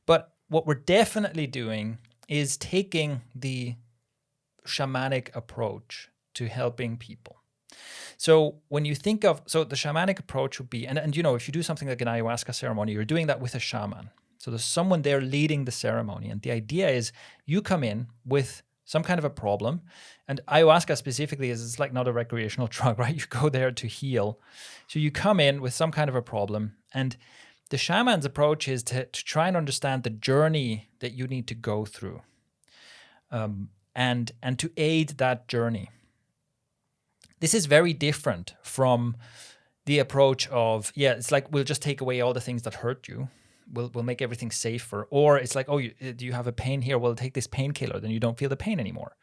But what we're definitely doing is taking the shamanic approach to helping people. So when you think of, the shamanic approach would be, and if you do something like an ayahuasca ceremony, you're doing that with a shaman. So there's someone there leading the ceremony. And the idea is you come in with some kind of a problem. And ayahuasca specifically it's like not a recreational drug, right? You go there to heal. So you come in with some kind of a problem, and the shaman's approach is to try and understand the journey that you need to go through, and to aid that journey. This is very different from the approach of, it's like we'll just take away all the things that hurt you. We'll make everything safer. Or it's like, do you have a pain here? We'll take this painkiller, then you don't feel the pain anymore.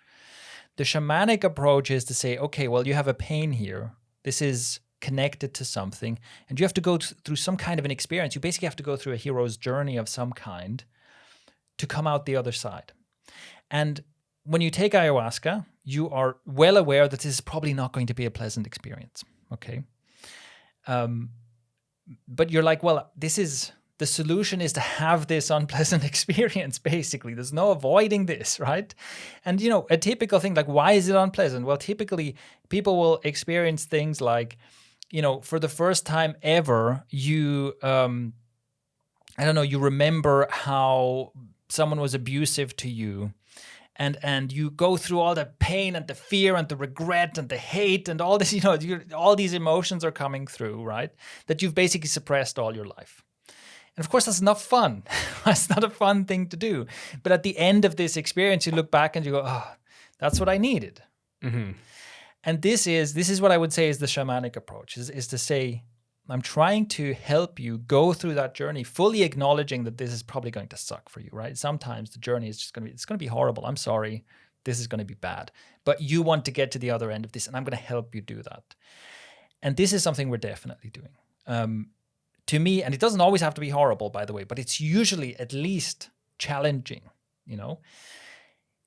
The shamanic approach is to say, okay, well, you have a pain here. This is connected to something, and you have to go through some kind of an experience. You basically have to go through a hero's journey of some kind to come out the other side. And when you take ayahuasca, you are well aware that this is probably not going to be a pleasant experience, okay? But you're like, well, the solution is to have this unpleasant experience, basically. There's no avoiding this, right? And, a typical thing, like, why is it unpleasant? Well, typically, people will experience things like, for the first time ever, you remember how someone was abusive to you, and you go through all the pain and the fear and the regret and the hate and all this, all these emotions are coming through, right? That you've basically suppressed all your life. And of course, that's not fun. That's not a fun thing to do. But at the end of this experience, you look back and you go, oh, that's what I needed. Mm-hmm. And this is what I would say is the shamanic approach, is to say, I'm trying to help you go through that journey, fully acknowledging that this is probably going to suck for you, right? Sometimes the journey is just going to be horrible. I'm sorry. This is going to be bad. But you want to get to the other end of this, and I'm going to help you do that. And this is something we're definitely doing. To me, and it doesn't always have to be horrible, by the way, but it's usually at least challenging,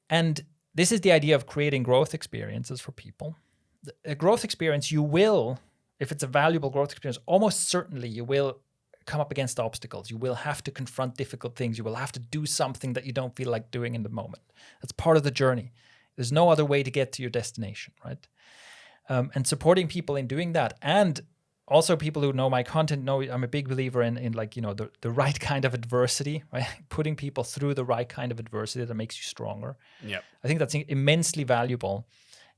And this is the idea of creating growth experiences for people. A growth experience, you will, if it's a valuable growth experience, almost certainly you will come up against obstacles. You will have to confront difficult things. You will have to do something that you don't feel like doing in the moment. That's part of the journey. There's no other way to get to your destination, right? And supporting people in doing that. And also people who know my content know I'm a big believer in the right kind of adversity, right? Putting people through the right kind of adversity that makes you stronger. Yeah, I think that's immensely valuable.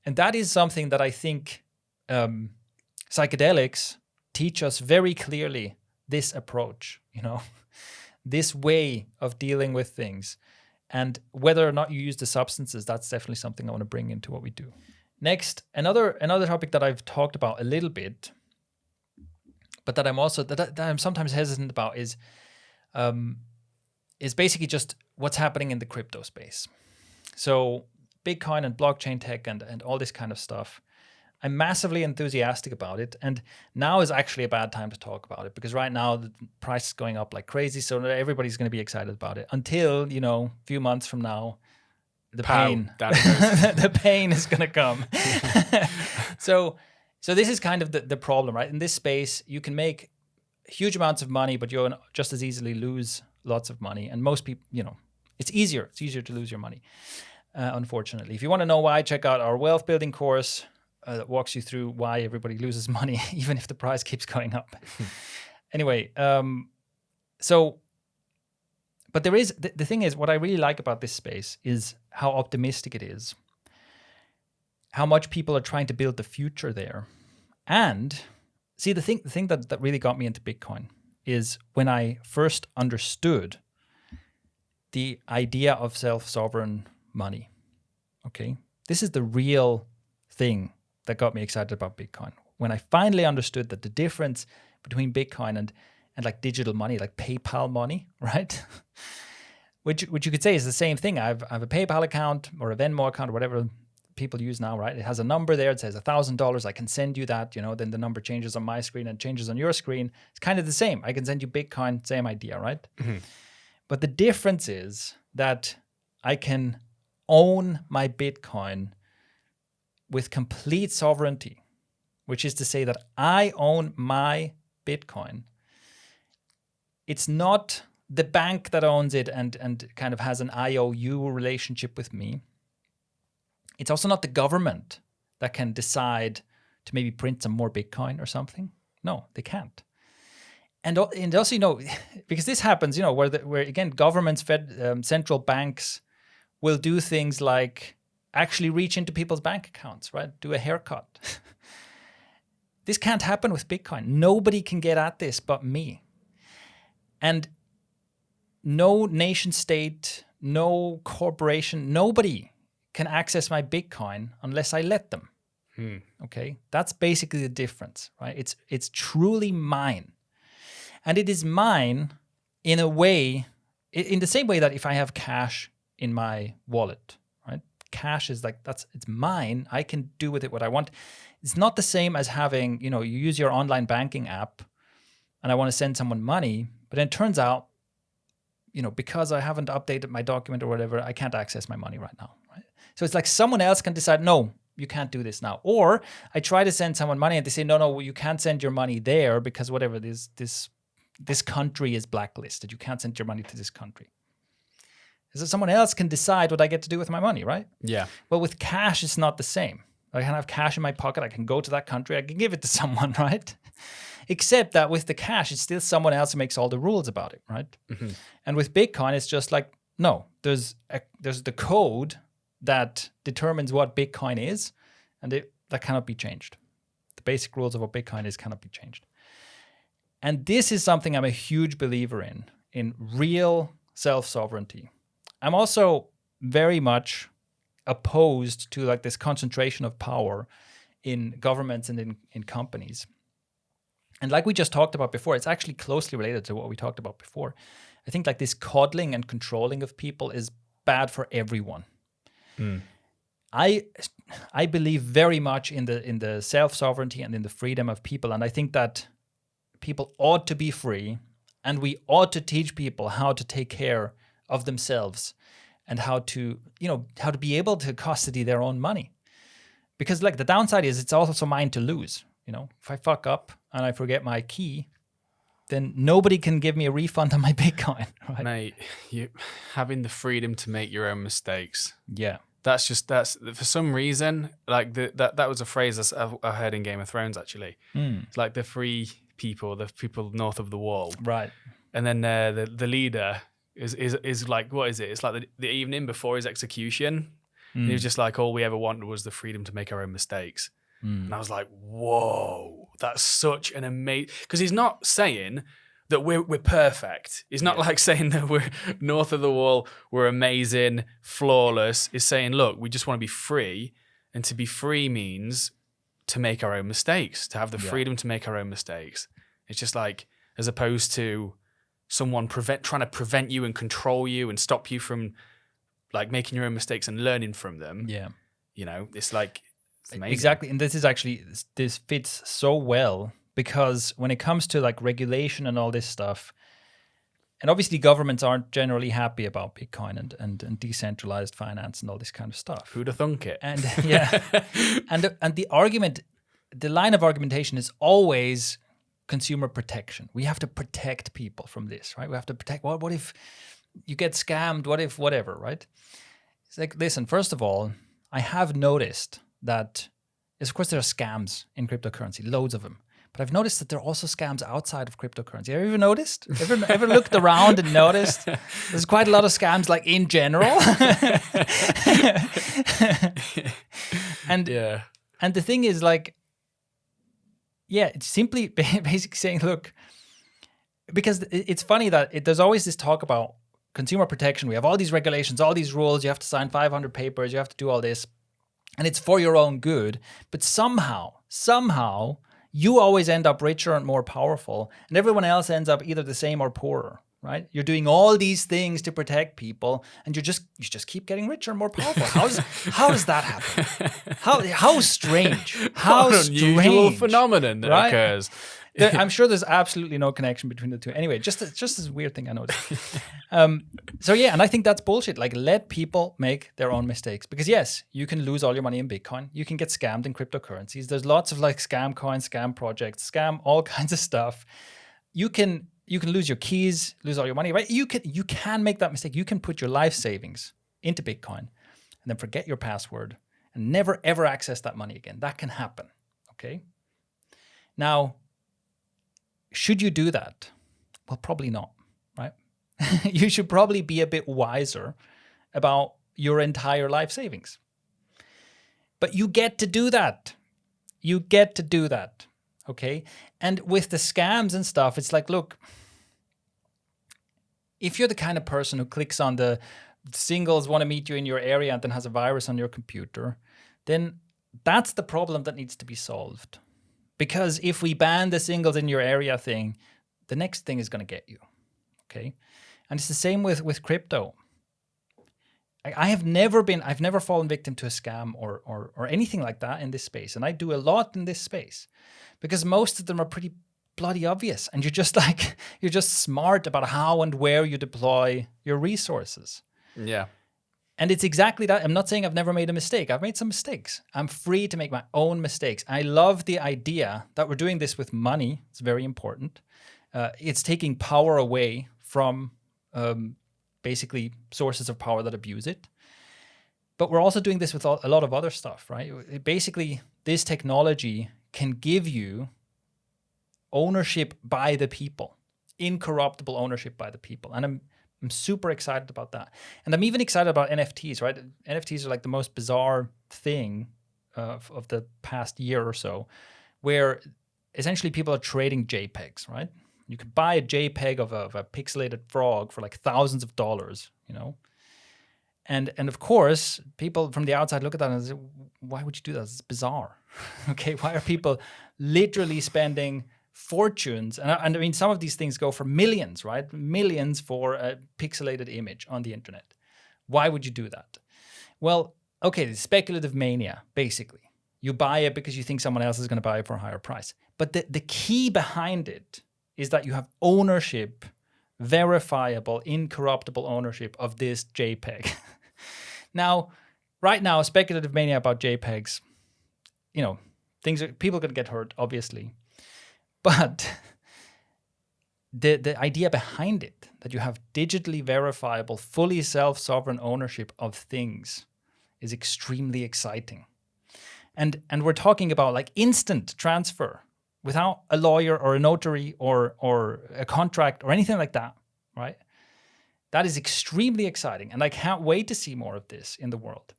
And that is something that I think psychedelics teach us very clearly, this approach, this way of dealing with things. And whether or not you use the substances, that's definitely something I want to bring into what we do. Next, another topic that I've talked about a little bit, but that I'm also that I'm sometimes hesitant about is basically just what's happening in the crypto space. So Bitcoin and blockchain tech and all this kind of stuff. I'm massively enthusiastic about it, and now is actually a bad time to talk about it because right now the price is going up like crazy, so everybody's going to be excited about it until, a few months from now, the pain the pain is going to come. So this is kind of the problem, right? In this space, you can make huge amounts of money, but you'll just as easily lose lots of money. And most people, it's easier to lose your money, unfortunately. If you want to know why, check out our wealth building course. That walks you through why everybody loses money, even if the price keeps going up. Anyway, but there is, the thing is, what I really like about this space is how optimistic it is, how much people are trying to build the future there. And see, the thing that really got me into Bitcoin is when I first understood the idea of self-sovereign money. Okay, this is the real thing that got me excited about Bitcoin. When I finally understood that the difference between Bitcoin and like digital money, like PayPal money, right? which you could say is the same thing. I have a PayPal account or a Venmo account or whatever people use now, right? It has a number there. It says $1,000. I can send you that, then the number changes on my screen and changes on your screen. It's kind of the same. I can send you Bitcoin, same idea, right? Mm-hmm. But the difference is that I can own my Bitcoin with complete sovereignty, which is to say that I own my Bitcoin. It's not the bank that owns it and kind of has an IOU relationship with me. It's also not the government that can decide to maybe print some more Bitcoin or something. No, they can't. And also, because this happens, where again, governments, central banks will do things like actually reach into people's bank accounts, right? Do a haircut. This can't happen with Bitcoin. Nobody can get at this but me. And no nation state, no corporation, nobody can access my Bitcoin unless I let them. Okay? That's basically the difference, right? It's truly mine. And it is mine in a way, in the same way that if I have cash in my wallet, right? Cash is like, it's mine. I can do with it what I want. It's not the same as having, you use your online banking app and I want to send someone money, but then it turns out, because I haven't updated my document or whatever, I can't access my money right now, right? So it's like someone else can decide, no, you can't do this now. Or I try to send someone money and they say, no, you can't send your money there because whatever, this country is blacklisted. You can't send your money to this country. So someone else can decide what I get to do with my money, right? Yeah. Well, with cash, it's not the same. I can have cash in my pocket. I can go to that country. I can give it to someone, right? Except that with the cash, it's still someone else who makes all the rules about it, right? Mm-hmm. And with Bitcoin, it's just like, no, there's the code that determines what Bitcoin is, and that cannot be changed. The basic rules of what Bitcoin is cannot be changed. And this is something I'm a huge believer in real self-sovereignty. I'm also very much opposed to like this concentration of power in governments and in companies. And like we just talked about before, it's actually closely related to what we talked about before. I think like this coddling and controlling of people is bad for everyone. I believe very much in the self-sovereignty and in the freedom of people. And I think that people ought to be free, and we ought to teach people how to take care of themselves and how to be able to custody their own money. Because like the downside is it's also mine to lose. If I fuck up and I forget my key, then nobody can give me a refund on my Bitcoin, right? Mate, you having the freedom to make your own mistakes. Yeah. That's for some reason, like that was a phrase I heard in Game of Thrones, actually. It's like the free people, the people north of the wall. Right. And then the leader is like, what is it? It's like the evening before his execution. And he was just like, all we ever wanted was the freedom to make our own mistakes. And I was like, whoa, that's such an amazing... Because he's not saying that we're perfect. He's not like saying that we're north of the wall, we're amazing, flawless. He's saying, look, we just want to be free. And to be free means to make our own mistakes, to have the freedom to make our own mistakes. It's just like, as opposed to someone trying to prevent you and control you and stop you from like making your own mistakes and learning from them. Yeah. You know, it's like, it's amazing. Exactly. And this fits so well, because when it comes to like regulation and all this stuff, and obviously governments aren't generally happy about Bitcoin and decentralized finance and all this kind of stuff. Who'd have thunk it? And and the argument, the line of argumentation is always consumer protection. We have to protect people from this, right? We have to protect, what if you get scammed? What if whatever, right? It's like, listen, first of all, I have noticed that, of course, there are scams in cryptocurrency, loads of them. But I've noticed that there are also scams outside of cryptocurrency. Have you ever noticed? Ever looked around and noticed? There's quite a lot of scams, like in general. And the thing is, like, it's simply basically saying, look, because it's funny that there's always this talk about consumer protection. We have all these regulations, all these rules. You have to sign 500 papers. You have to do all this. And it's for your own good. But somehow, you always end up richer and more powerful, and everyone else ends up either the same or poorer, right? You're doing all these things to protect people, and you just keep getting richer and more powerful. How does that happen? How strange? How unusual phenomenon that occurs. I'm sure there's absolutely no connection between the two. Anyway, just this weird thing I noticed. And I think that's bullshit. Like, let people make their own mistakes, because yes, you can lose all your money in Bitcoin. You can get scammed in cryptocurrencies. There's lots of like scam coins, scam projects, scam all kinds of stuff. You can lose your keys, lose all your money, right? You can make that mistake. You can put your life savings into Bitcoin and then forget your password and never ever access that money again. That can happen. Okay. Now, should you do that? Well, probably not, right? You should probably be a bit wiser about your entire life savings. But you get to do that. Okay? And with the scams and stuff, it's like, look, if you're the kind of person who clicks on the singles want to meet you in your area and then has a virus on your computer, then that's the problem that needs to be solved. Because if we ban the singles in your area thing, the next thing is going to get you, okay? And it's the same with crypto. I've never fallen victim to a scam or anything like that in this space. And I do a lot in this space because most of them are pretty bloody obvious. And you're just smart about how and where you deploy your resources. Yeah. And it's exactly that. I'm not saying I've never made a mistake. I've made some mistakes. I'm free to make my own mistakes. I love the idea that we're doing this with money. It's very important. It's taking power away from basically sources of power that abuse it. But we're also doing this with a lot of other stuff, right? Basically, this technology can give you ownership by the people, incorruptible ownership by the people. And I'm super excited about that. And I'm even excited about NFTs, right? NFTs are like the most bizarre thing of the past year or so, where essentially people are trading JPEGs, right? You could buy a JPEG of a pixelated frog for like thousands of dollars, you know? And of course, people from the outside look at that and say, why would you do that? It's bizarre. Okay, why are people literally spending fortunes? And I mean, some of these things go for millions, right? Millions for a pixelated image on the internet. Why would you do that? Well, okay, it's speculative mania, basically. You buy it because you think someone else is going to buy it for a higher price. But the key behind it is that you have ownership, verifiable, incorruptible ownership of this JPEG. Now, right now, speculative mania about JPEGs, you know, people are going to get hurt, obviously. But the idea behind it, that you have digitally verifiable, fully self-sovereign ownership of things, is extremely exciting. And we're talking about like instant transfer without a lawyer or a notary or a contract or anything like that, right? That is extremely exciting. And I can't wait to see more of this in the world.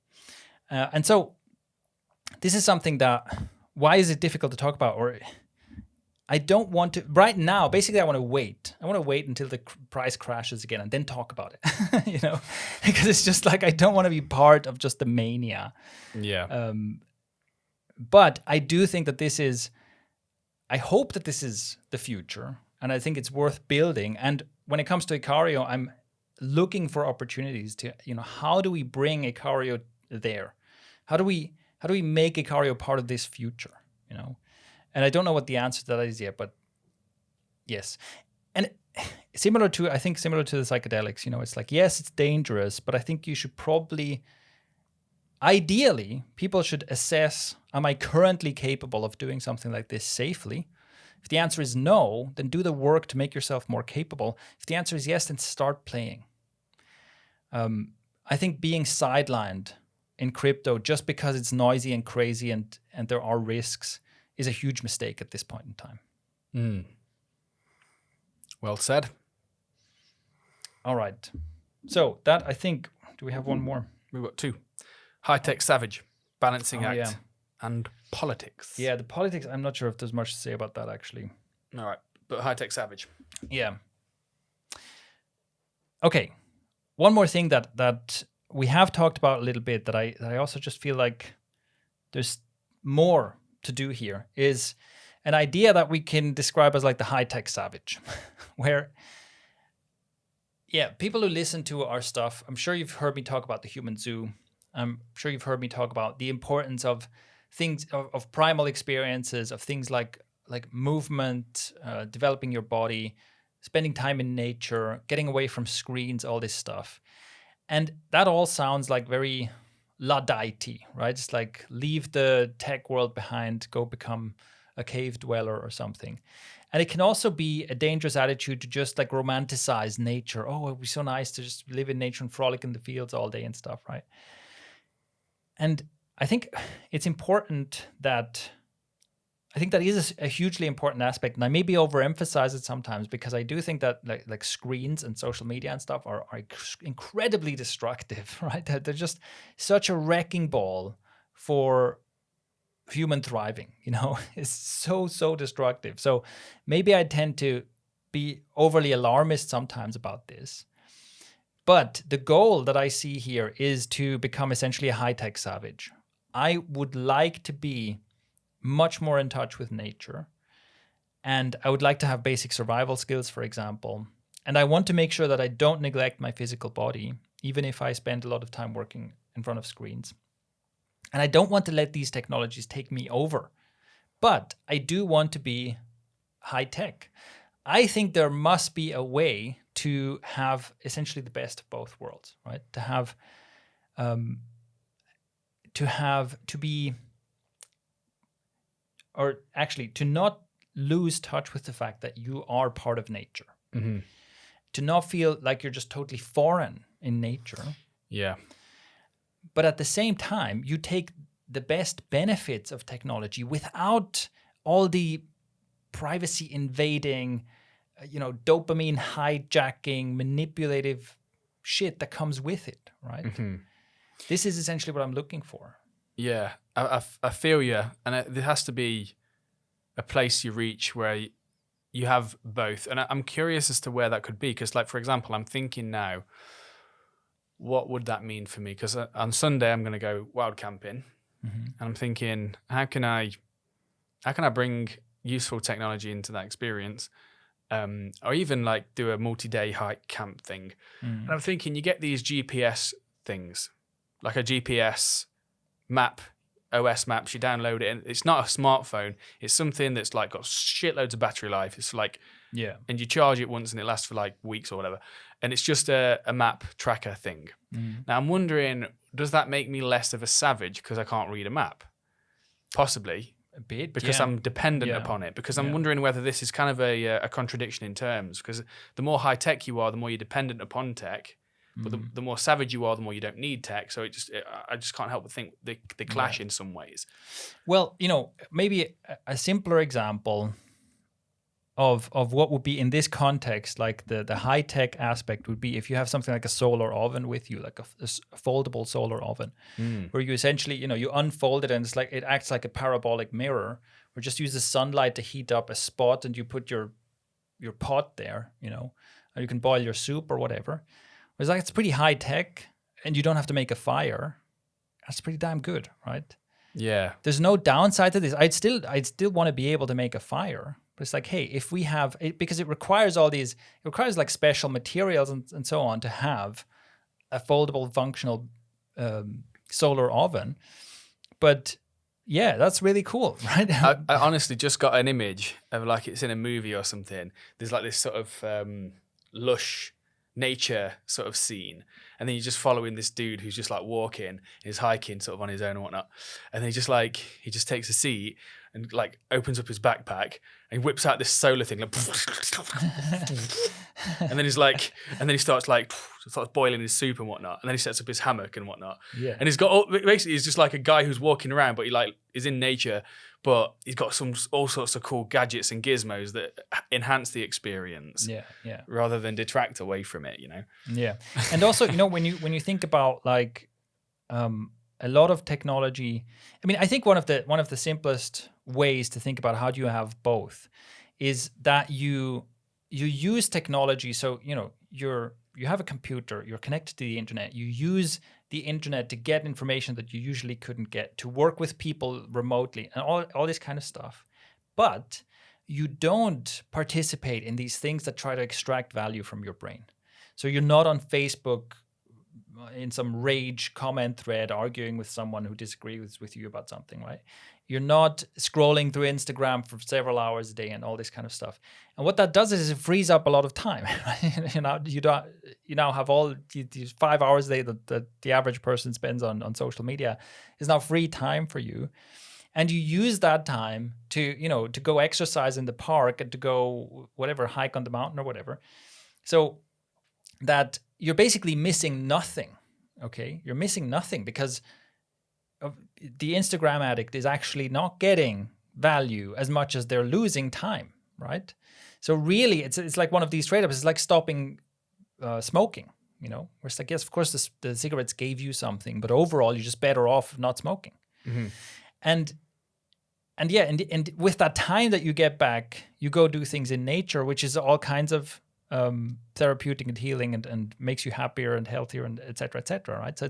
And so this is something that, why is it difficult to talk about? Or I don't want to right now. Basically, I want to wait. I want to wait until the price crashes again and then talk about it. Because it's just like I don't want to be part of just the mania. Yeah. But I do think that this is. I hope that this is the future, and I think it's worth building. And when it comes to Ikario, I'm looking for opportunities to, how do we bring Ikario there? How do we make Ikario part of this future? And I don't know what the answer to that is yet, but yes. And similar to the psychedelics, it's like, yes, it's dangerous, but I think you should probably, ideally, people should assess, am I currently capable of doing something like this safely? If the answer is no, then do the work to make yourself more capable. If the answer is yes, then start playing. I think being sidelined in crypto just because it's noisy and crazy and there are risks is a huge mistake at this point in time. Well said. All right. So that, I think, do we have one more? We've got 2. High-tech savage, balancing act, and politics. Yeah, the politics, I'm not sure if there's much to say about that, actually. All right, but high-tech savage. Yeah. Okay. One more thing that we have talked about a little bit that I also just feel like there's more to do here is an idea that we can describe as like the high-tech savage, where, people who listen to our stuff, I'm sure you've heard me talk about the human zoo. I'm sure you've heard me talk about the importance of things, of primal experiences, of things like movement, developing your body, spending time in nature, getting away from screens, all this stuff. And that all sounds like very Luddite, right? It's like leave the tech world behind, go become a cave dweller or something. And it can also be a dangerous attitude to just like romanticize nature. Oh, it'd be so nice to just live in nature and frolic in the fields all day and stuff, right? And I think it's important that is a hugely important aspect, and I maybe overemphasize it sometimes because I do think that like screens and social media and stuff are incredibly destructive, right? They're just such a wrecking ball for human thriving. It's so destructive. So maybe I tend to be overly alarmist sometimes about this. But the goal that I see here is to become essentially a high-tech savage. I would like to be much more in touch with nature. And I would like to have basic survival skills, for example. And I want to make sure that I don't neglect my physical body, even if I spend a lot of time working in front of screens. And I don't want to let these technologies take me over. But I do want to be high-tech. I think there must be a way to have essentially the best of both worlds, right? To not lose touch with the fact that you are part of nature. Mm-hmm. To not feel like you're just totally foreign in nature. Yeah. But at the same time, you take the best benefits of technology without all the privacy invading, dopamine hijacking, manipulative shit that comes with it, right? Mm-hmm. This is essentially what I'm looking for. Yeah, I feel you. And there has to be a place you reach where you have both. And I'm curious as to where that could be. Because, like, for example, I'm thinking now, what would that mean for me? Because on Sunday, I'm going to go wild camping. Mm-hmm. And I'm thinking, how can I bring useful technology into that experience? Or even like do a multi-day hike camp thing. And I'm thinking you get these GPS things, like a GPS map, OS maps, you download it, and it's not a smartphone. It's something that's like got shitloads of battery life. It's like, and you charge it once and it lasts for like weeks or whatever. And it's just a map tracker thing. Now I'm wondering, does that make me less of a savage because I can't read a map? Possibly. A bit, because I'm dependent upon it. Because I'm wondering whether this is kind of a contradiction in terms. Because the more high tech you are, the more you're dependent upon tech. But the more savage you are, the more you don't need tech. So I just can't help but think they clash in some ways. Well, maybe a simpler example of what would be in this context, like the high tech aspect would be if you have something like a solar oven with you, like a foldable solar oven, where you essentially, you unfold it and it's like it acts like a parabolic mirror, or just use the sunlight to heat up a spot, and you put your pot there, and you can boil your soup or whatever. It's like it's pretty high tech, and you don't have to make a fire. That's pretty damn good, right? Yeah. There's no downside to this. I'd still want to be able to make a fire. But it's like, hey, if we have it, because it requires like special materials and so on to have a foldable, functional solar oven. But yeah, that's really cool, right? I honestly just got an image of like it's in a movie or something. There's like this sort of lush nature sort of scene, and then you're just following this dude who's just like walking, he's hiking sort of on his own and whatnot, and then he just takes a seat and like opens up his backpack and whips out this solar thing, like, and then he starts boiling his soup and whatnot, and then he sets up his hammock and whatnot. Yeah. And he's just like a guy who's walking around, but he like is in nature, but he's got all sorts of cool gadgets and gizmos that enhance the experience. Yeah. Rather than detract away from it, Yeah. And also, when you think about like a lot of technology, I mean, I think one of the simplest ways to think about how do you have both is that you use technology. So, you have a computer, you're connected to the internet, you use the internet to get information that you usually couldn't get, to work with people remotely, and all this kind of stuff. But you don't participate in these things that try to extract value from your brain. So you're not on Facebook in some rage comment thread arguing with someone who disagrees with you about something, right? You're not scrolling through Instagram for several hours a day and all this kind of stuff. And what that does is it frees up a lot of time. You now have all these 5 hours a day that the average person spends on social media is now free time for you. And you use that time to go exercise in the park and to go hike on the mountain or whatever. So that you're basically missing nothing, okay? You're missing nothing because the Instagram addict is actually not getting value as much as they're losing time, right? So really, it's like one of these trade-offs. It's like stopping smoking, where it's like, yes, of course, the cigarettes gave you something, but overall, you're just better off not smoking. Mm-hmm. And with that time that you get back, you go do things in nature, which is all kinds of therapeutic and healing and makes you happier and healthier and et cetera, right? So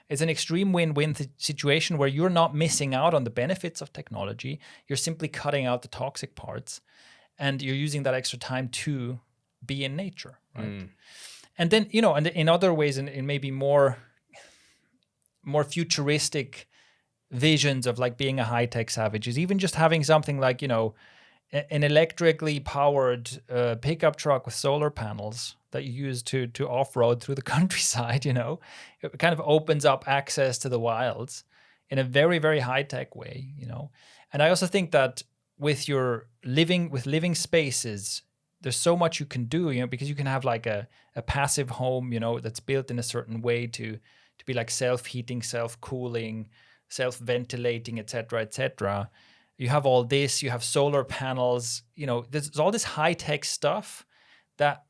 it's an extreme win-win situation where you're not missing out on the benefits of technology. You're simply cutting out the toxic parts, and you're using that extra time to be in nature, right? And then, and in other ways, in maybe more futuristic visions of like being a high-tech savage is even just having something like, an electrically powered pickup truck with solar panels that you use to off-road through the countryside. It kind of opens up access to the wilds in a very, very high-tech way. And I also think that with living spaces, there's so much you can do. Because you can have like a passive home, that's built in a certain way to be like self-heating, self-cooling, self-ventilating, et cetera. You have all this, you have solar panels, there's all this high-tech stuff that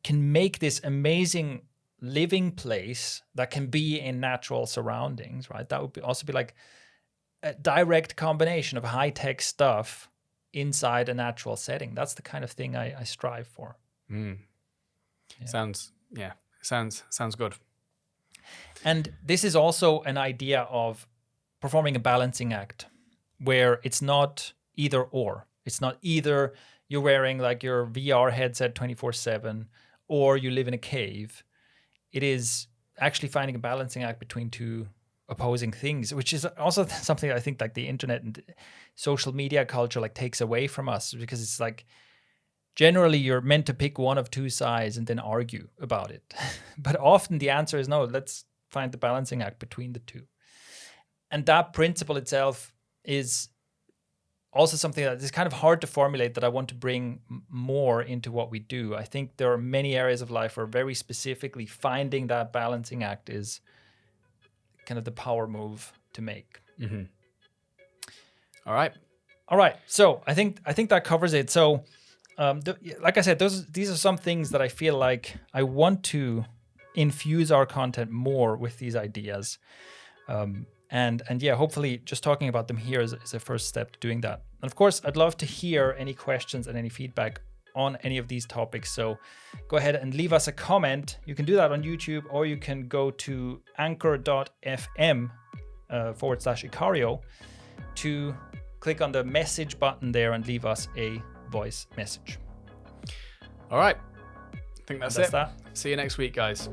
can make this amazing living place that can be in natural surroundings, right? That would also be like a direct combination of high-tech stuff inside a natural setting. That's the kind of thing I strive for. Yeah. Sounds good. And this is also an idea of performing a balancing act, where it's not either or. It's not either you're wearing like your VR headset 24/7 or you live in a cave. It is actually finding a balancing act between two opposing things, which is also something I think like the internet and social media culture like takes away from us, because it's like generally you're meant to pick one of two sides and then argue about it. But often the answer is no, let's find the balancing act between the two. And that principle itself is also something that is kind of hard to formulate, that I want to bring more into what we do. I think there are many areas of life where very specifically finding that balancing act is kind of the power move to make. Mm-hmm. All right. So I think that covers it. So like I said, these are some things that I feel like I want to infuse our content more with these ideas. And yeah, hopefully just talking about them here is a first step to doing that. And of course, I'd love to hear any questions and any feedback on any of these topics. So go ahead and leave us a comment. You can do that on YouTube, or you can go to anchor.fm /ikario to click on the message button there and leave us a voice message. All right. I think that's it. That. See you next week, guys.